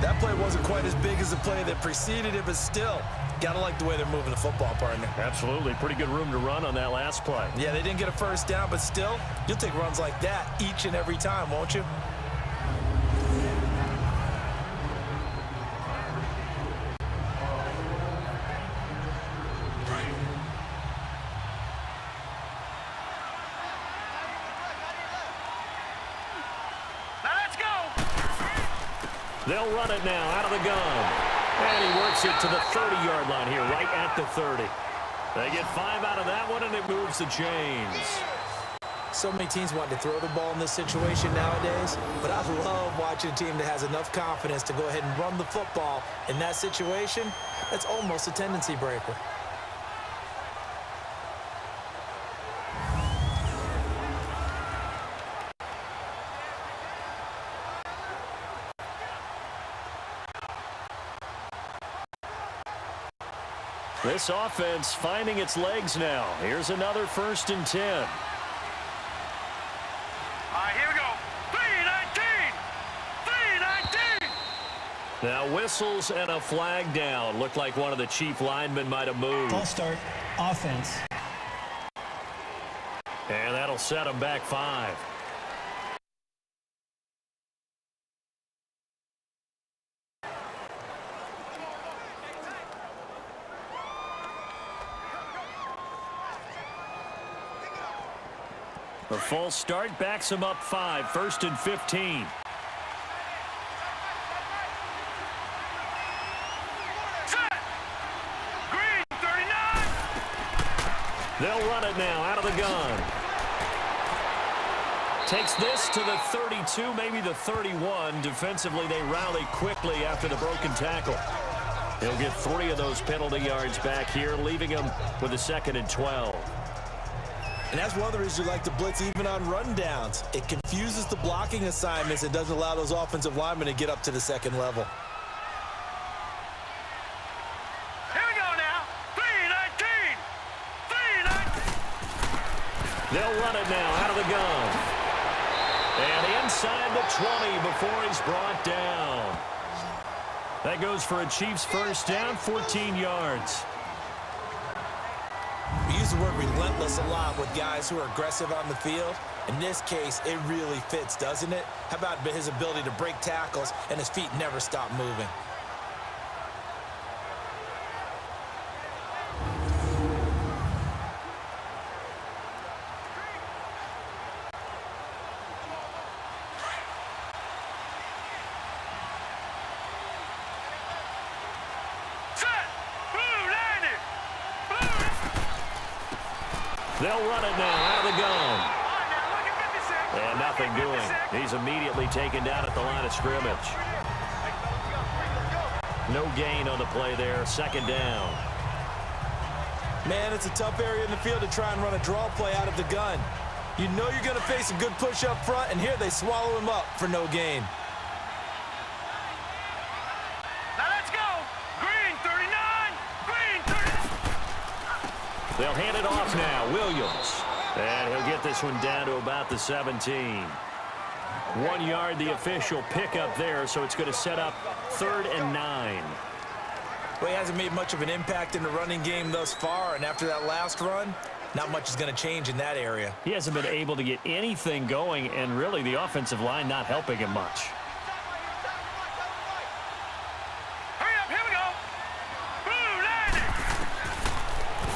That play wasn't quite as big as the play that preceded it, but still, got to like the way they're moving the football, partner. Absolutely. Pretty good room to run on that last play. Yeah, they didn't get a first down, but still, you'll take runs like that each and every time, won't you? They'll run it now out of the gun. And he works it to the 30-yard line here, right at the 30. They get 5 out of that one, and it moves the chains. So many teams want to throw the ball in this situation nowadays, but I love watching a team that has enough confidence to go ahead and run the football. In that situation, that's almost a tendency breaker. This offense finding its legs now. Here's another 1st and 10. All right, here we go. 3-19. 3-19. Now whistles and a flag down. Looked like one of the Chief linemen might have moved. False start, offense. And that'll set them back 5. A false start backs him up 5. 1st and 15. Set. Green, 39. They'll run it now out of the gun. Takes this to the 32, maybe the 31. Defensively, they rally quickly after the broken tackle. He'll get 3 of those penalty yards back here, leaving him with a 2nd and 12. And that's one of the reasons you like to blitz even on rundowns. It confuses the blocking assignments. It doesn't allow those offensive linemen to get up to the 2nd level. Here we go now. 3-19. 3-19. They'll run it now out of the gun. And inside the 20 before he's brought down. That goes for a Chiefs first down, 14 yards. We use the word relentless a lot with guys who are aggressive on the field. In this case, it really fits, doesn't it? How about his ability to break tackles and his feet never stop moving? They'll run it now out of the gun. And nothing doing. He's immediately taken down at the line of scrimmage. No gain on the play there. Second down. Man, it's a tough area in the field to try and run a draw play out of the gun. You know you're going to face a good push up front, and here they swallow him up for no gain. Now let's go. Green 39. Green 39. They'll hand it off now. Williams. And he'll get this one down to about the 17. 1 yard, the official pickup there, so it's going to set up 3rd and 9. Well, he hasn't made much of an impact in the running game thus far, and after that last run, not much is going to change in that area. He hasn't been able to get anything going, and really the offensive line not helping him much. Hurry up, here we go. Boom, landed.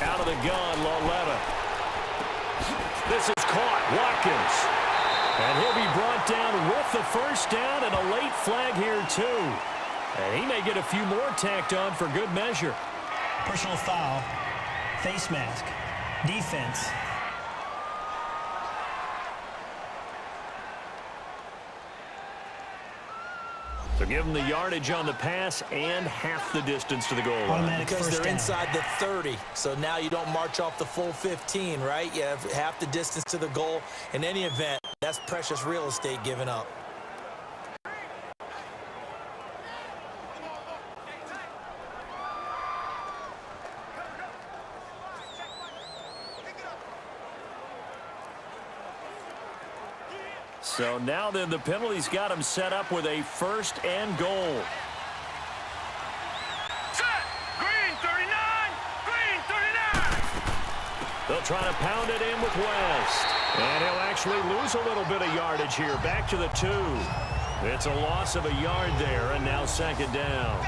Out of the gun, Loletta. This is caught. Watkins. And he'll be brought down with the first down and a late flag here, too. And he may get a few more tacked on for good measure. Personal foul. Face mask. Defense. So give them the yardage on the pass and half the distance to the goal line. Because they're inside the 30, so now you don't march off the full 15, right? You have half the distance to the goal. In any event, that's precious real estate given up. So now then the penalty's got him set up with a 1st and goal. Set. Green 39. Green 39. They'll try to pound it in with West. And he'll actually lose a little bit of yardage here. Back to the 2. It's a loss of a yard there, and now 2nd down.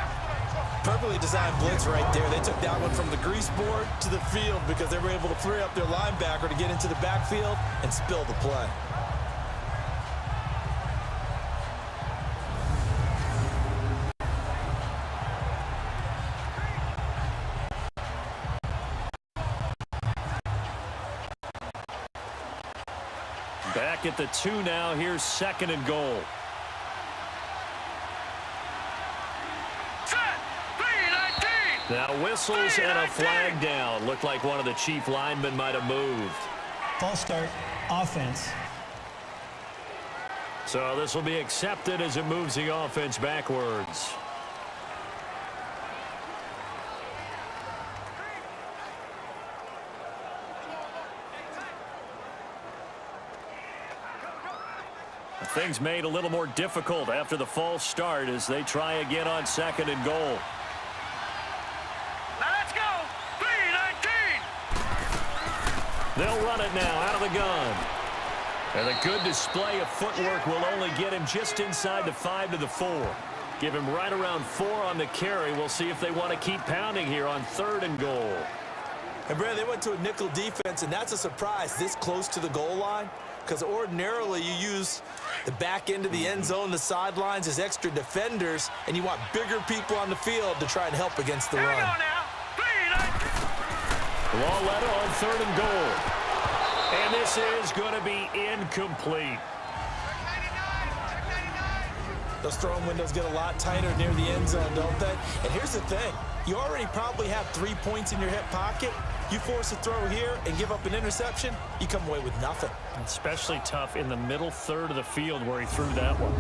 Perfectly designed blitz right there. They took that one from the grease board to the field because they were able to free up their linebacker to get into the backfield and spill the play. Back at the 2 now. Here's 2nd and goal. Set. 319. Now whistles and a flag down. Looked like one of the Chief linemen might have moved. False start. Offense. So this will be accepted as it moves the offense backwards. Things made a little more difficult after the false start as they try again on 2nd and goal. Now let's go. 319. They'll run it now out of the gun. And a good display of footwork will only get him just inside the 5 to the 4. Give him right around 4 on the carry. We'll see if they want to keep pounding here on 3rd and goal. And Brad, they went to a nickel defense, and that's a surprise this close to the goal line. Because ordinarily you use the back end of the end zone, the sidelines as extra defenders, and you want bigger people on the field to try and help against the run. Loletta on 3rd and goal. And this is going to be incomplete. Those throwing windows get a lot tighter near the end zone, don't they? And here's the thing. You already probably have 3 points in your hip pocket. You force a throw here and give up an interception, you come away with nothing. Especially tough in the middle 3rd of the field where he threw that one.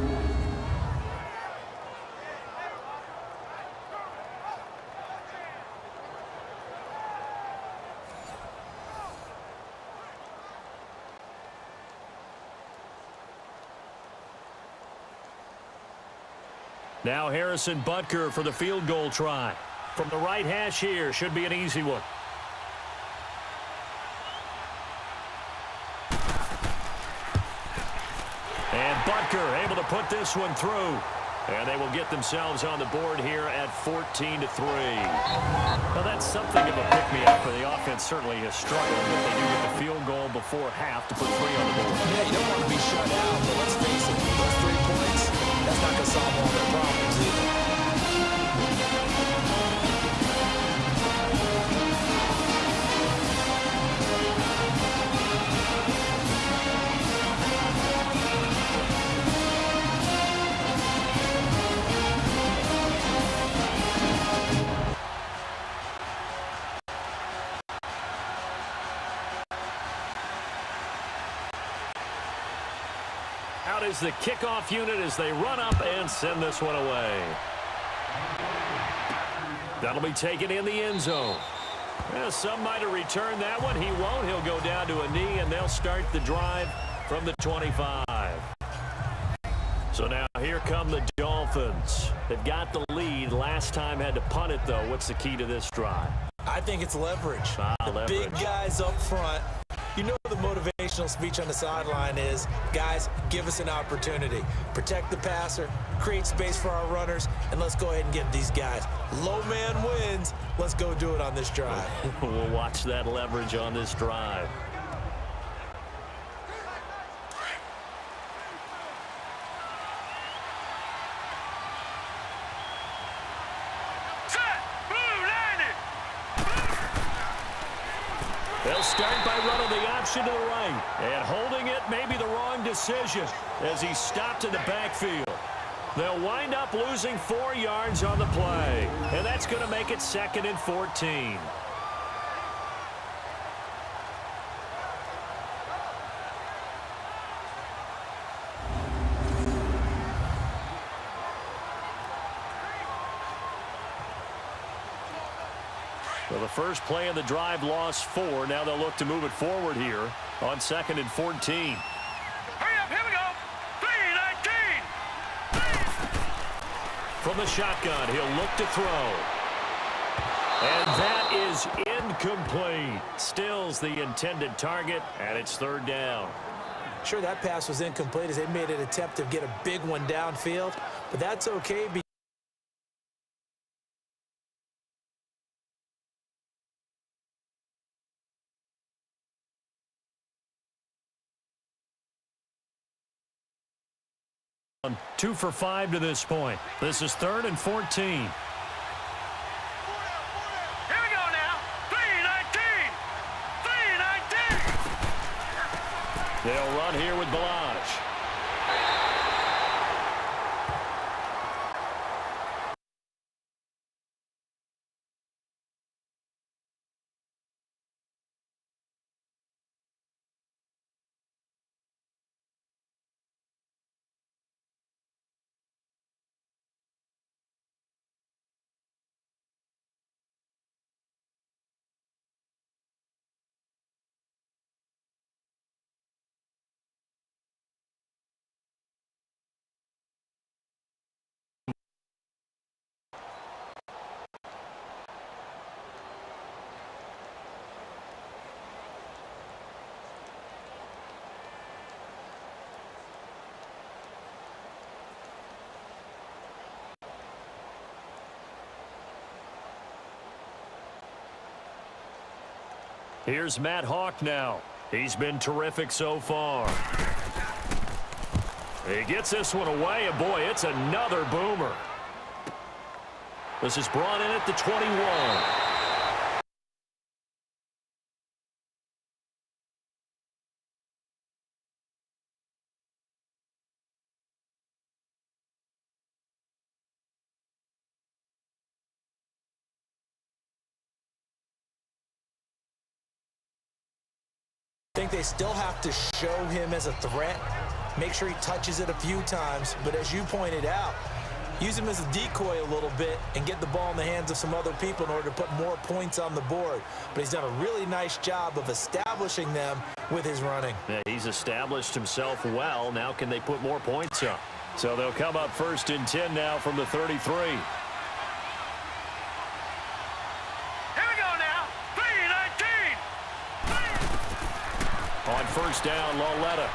Now Harrison Butker for the field goal try. From the right hash here, should be an easy one. And Butker able to put this one through. And they will get themselves on the board here at 14-3. Well, that's something of a pick-me-up for the offense. Certainly has struggled, but they do get the field goal before half to put 3 on the board. Yeah, you don't want to be shut out, but let's face it, those 3 points, that's not going to solve all their problems either. Out is the kickoff unit as they run up and send this one away. That'll be taken in the end zone. Well, some might have returned that one. He won't. He'll go down to a knee, and they'll start the drive from the 25. So now here come the Dolphins. They've got the lead. Last time had to punt it, though. What's the key to this drive? I think it's leverage. Leverage. Big guys up front. You know the motivational speech on the sideline is, guys, give us an opportunity. Protect the passer, create space for our runners, and let's go ahead and get these guys. Low man wins. Let's go do it on this drive. We'll watch that leverage on this drive. They'll start by running the option to the right. And holding it may be the wrong decision as he stopped in the backfield. They'll wind up losing 4 yards on the play. And that's going to make it 2nd and 14. Well, the first play of the drive lost 4. Now they'll look to move it forward here on 2nd and 14. Hurry up, here we go. 3-19. From the shotgun, he'll look to throw. And that is incomplete. Stills the intended target, and it's 3rd down. Sure, that pass was incomplete as they made an attempt to get a big one downfield, but that's okay. 2 for 5 to this point. This is 3rd and 14. Here we go now. 3-19. 3-19. They'll run here with Balaj. Here's Matt Hawk now. He's been terrific so far. He gets this one away, and boy, it's another boomer. This is brought in at the 21. I think they still have to show him as a threat, make sure he touches it a few times, but as you pointed out, use him as a decoy a little bit and get the ball in the hands of some other people in order to put more points on the board. But he's done a really nice job of establishing them with his running. Yeah, he's established himself well. Now can they put more points up? So they'll come up 1st and 10 now from the 33. Here we go now. 3-19. On 1st down, Lauletta.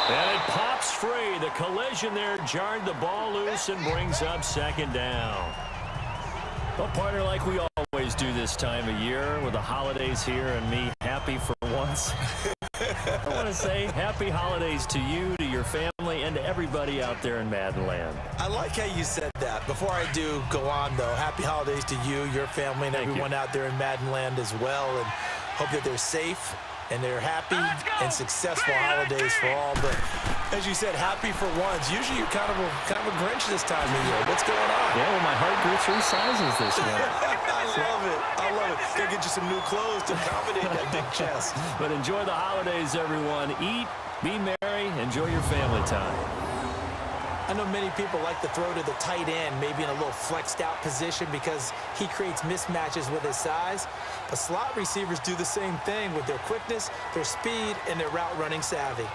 And it pops free. The collision there jarred the ball loose and brings up 2nd down. Well, partner, like we always do this time of year with the holidays here and me happy for once. I want to say happy holidays to you, to your family, and to everybody out there in Madden Land. I like how you said that. Before I do go on, though, happy holidays to you, your family, and everyone out there in Madden Land as well. And hope that they're safe and they're happy and successful holidays for all. But as you said, happy for once. Usually you're kind of a Grinch this time of year. What's going on? Yeah, well, my heart grew 3 sizes this morning. I love it. I love it. Gotta get you some new clothes to accommodate that big chest. But enjoy the holidays, everyone. Eat, be merry, enjoy your family time. I know many people like to throw to the tight end, maybe in a little flexed out position because he creates mismatches with his size. But slot receivers do the same thing with their quickness, their speed, and their route running savvy.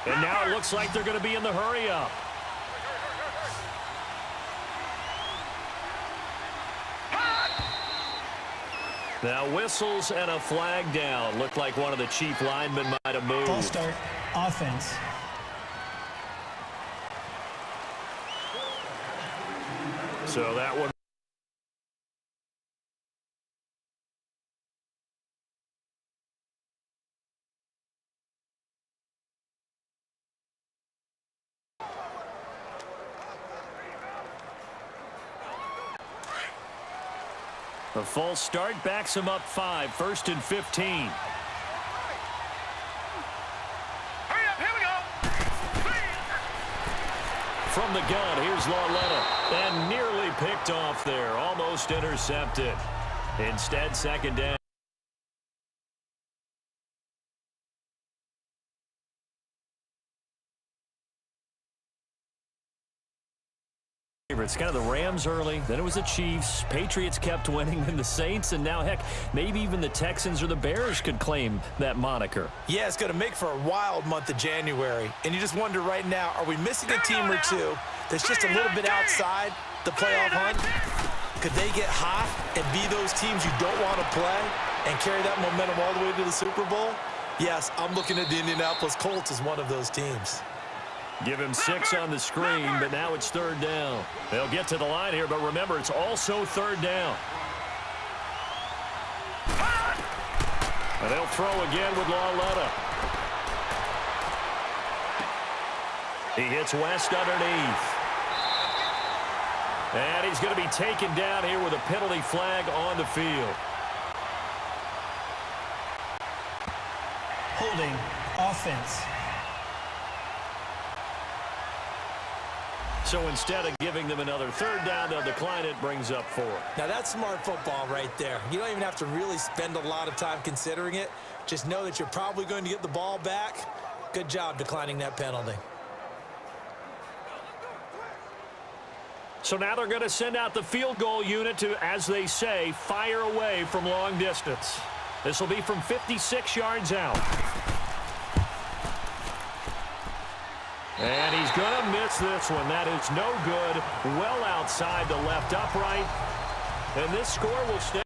And now it looks like they're going to be in the hurry-up. Now whistles and a flag down. Looked like one of the chief linemen might have moved. False start, offense. So that one. A false start backs him up 5, 1st and 15. Hurry up, here we go. From the gun, here's Lauletta. And nearly picked off there, almost intercepted. Instead, 2nd down. It's kind of the Rams early, then it was the Chiefs. Patriots kept winning, then the Saints, and now, heck, maybe even the Texans or the Bears could claim that moniker. Yeah, it's going to make for a wild month of January. And you just wonder right now, are we missing a team or two that's just a little bit outside the playoff hunt? Could they get hot and be those teams you don't want to play and carry that momentum all the way to the Super Bowl? Yes, I'm looking at the Indianapolis Colts as one of those teams. Give him 6 on the screen, but now it's 3rd down. They'll get to the line here, but remember, it's also 3rd down. And they'll throw again with Lauletta. He hits West underneath. And he's going to be taken down here with a penalty flag on the field. Holding, offense. So instead of giving them another 3rd down, they'll decline it, brings up 4. Now that's smart football right there. You don't even have to really spend a lot of time considering it. Just know that you're probably going to get the ball back. Good job declining that penalty. So now they're going to send out the field goal unit to, as they say, fire away from long distance. This will be from 56 yards out. And he's going to miss this one. That is no good. Well outside the left upright. And this score will stay.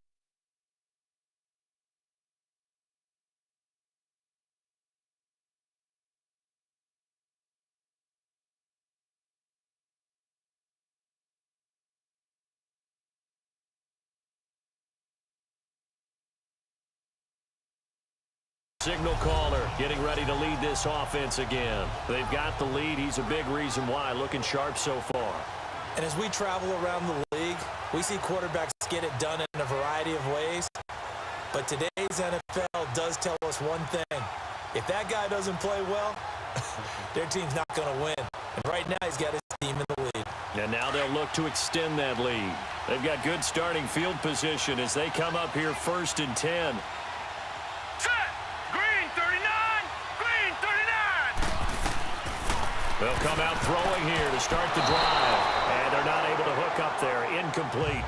Signal caller getting ready to lead this offense again. They've got the lead. He's a big reason why. Looking sharp so far. And as we travel around the league, we see quarterbacks get it done in a variety of ways. But today's NFL does tell us one thing. If that guy doesn't play well, their team's not going to win. And right now he's got his team in the lead. And now they'll look to extend that lead. They've got good starting field position as they come up here 1st and 10. Set! Green, 39! They'll come out throwing here to start the drive. And they're not able to hook up there. Incomplete.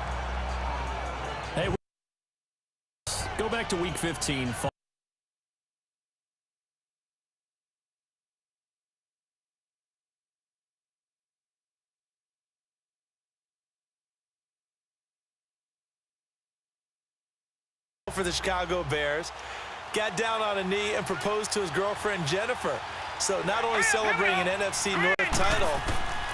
Hey, go back to Week 15. For the Chicago Bears, got down on a knee and proposed to his girlfriend Jennifer. So not only celebrating an NFC North title,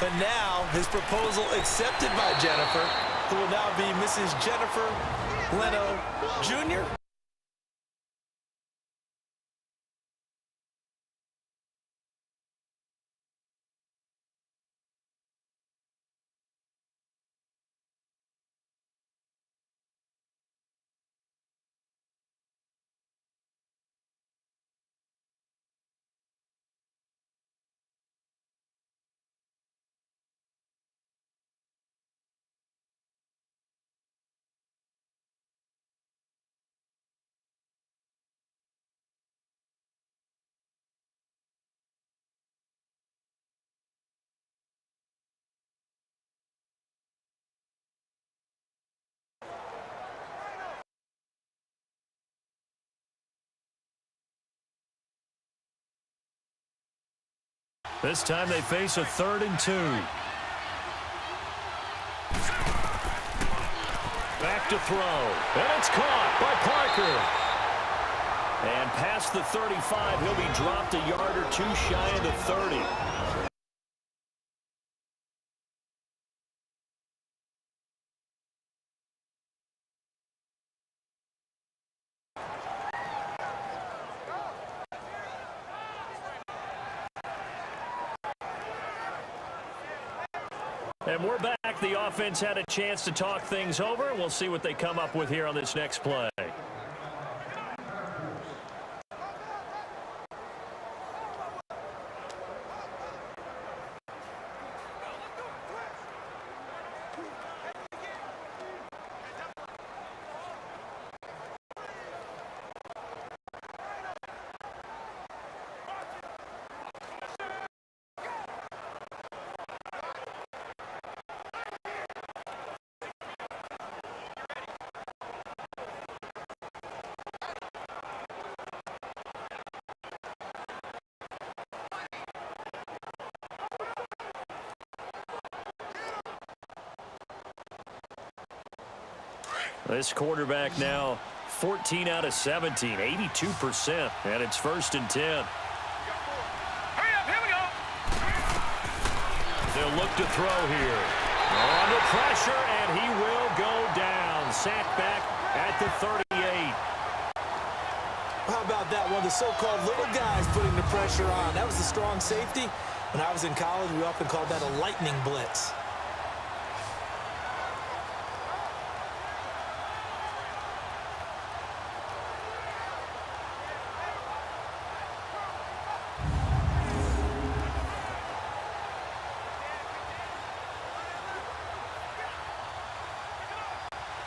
but now his proposal accepted by Jennifer, who will now be Mrs. Jennifer Leno Jr. This time they face a 3rd and 2. Back to throw. And it's caught by Parker. And past the 35, he'll be dropped a yard or two shy of the 30. And we're back. The offense had a chance to talk things over. We'll see what they come up with here on this next play. This quarterback now 14 out of 17, 82%, and it's 1st and 10. Hurry up, here we go. They'll look to throw here. Under pressure, and he will go down. Sacked back at the 38. How about that one? The so-called little guys putting the pressure on. That was the strong safety. When I was in college, we often called that a lightning blitz.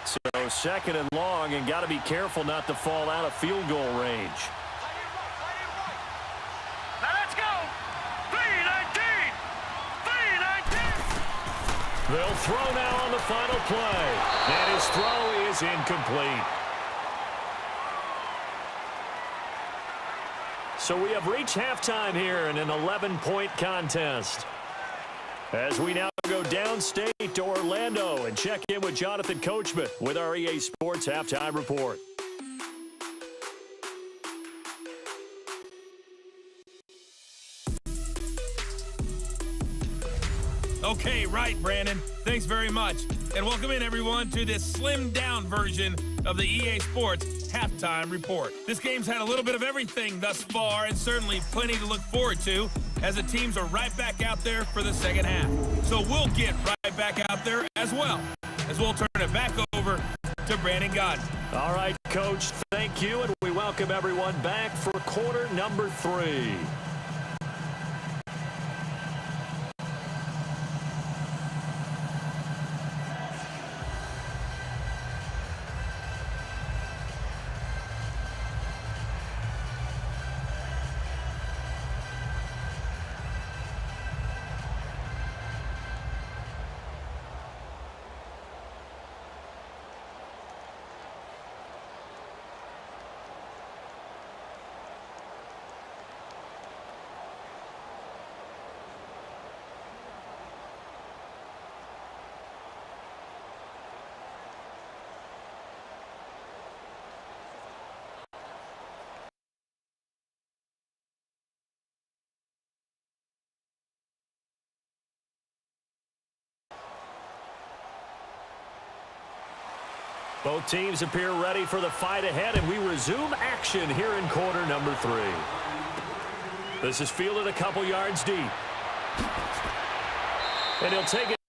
So 2nd and long, and got to be careful not to fall out of field goal range. Now let's go. 3-19. 3-19. They'll throw now on the final play. And his throw is incomplete. So we have reached halftime here in an 11-point contest. As we now go downstate to Orlando and check in with Jonathan Coachman with our EA Sports Halftime Report. Okay, right, Brandon. Thanks very much. And welcome in, everyone, to this slimmed-down version of the EA Sports Halftime Report. This game's had a little bit of everything thus far, and certainly plenty to look forward to, as the teams are right back out there for the second half. So we'll get right back out there as well, as we'll turn it back over to Brandon Godden. All right, Coach, thank you, and we welcome everyone back for quarter number 3. Both teams appear ready for the fight ahead, and we resume action here in quarter number 3. This is fielded a couple yards deep. And he'll take it.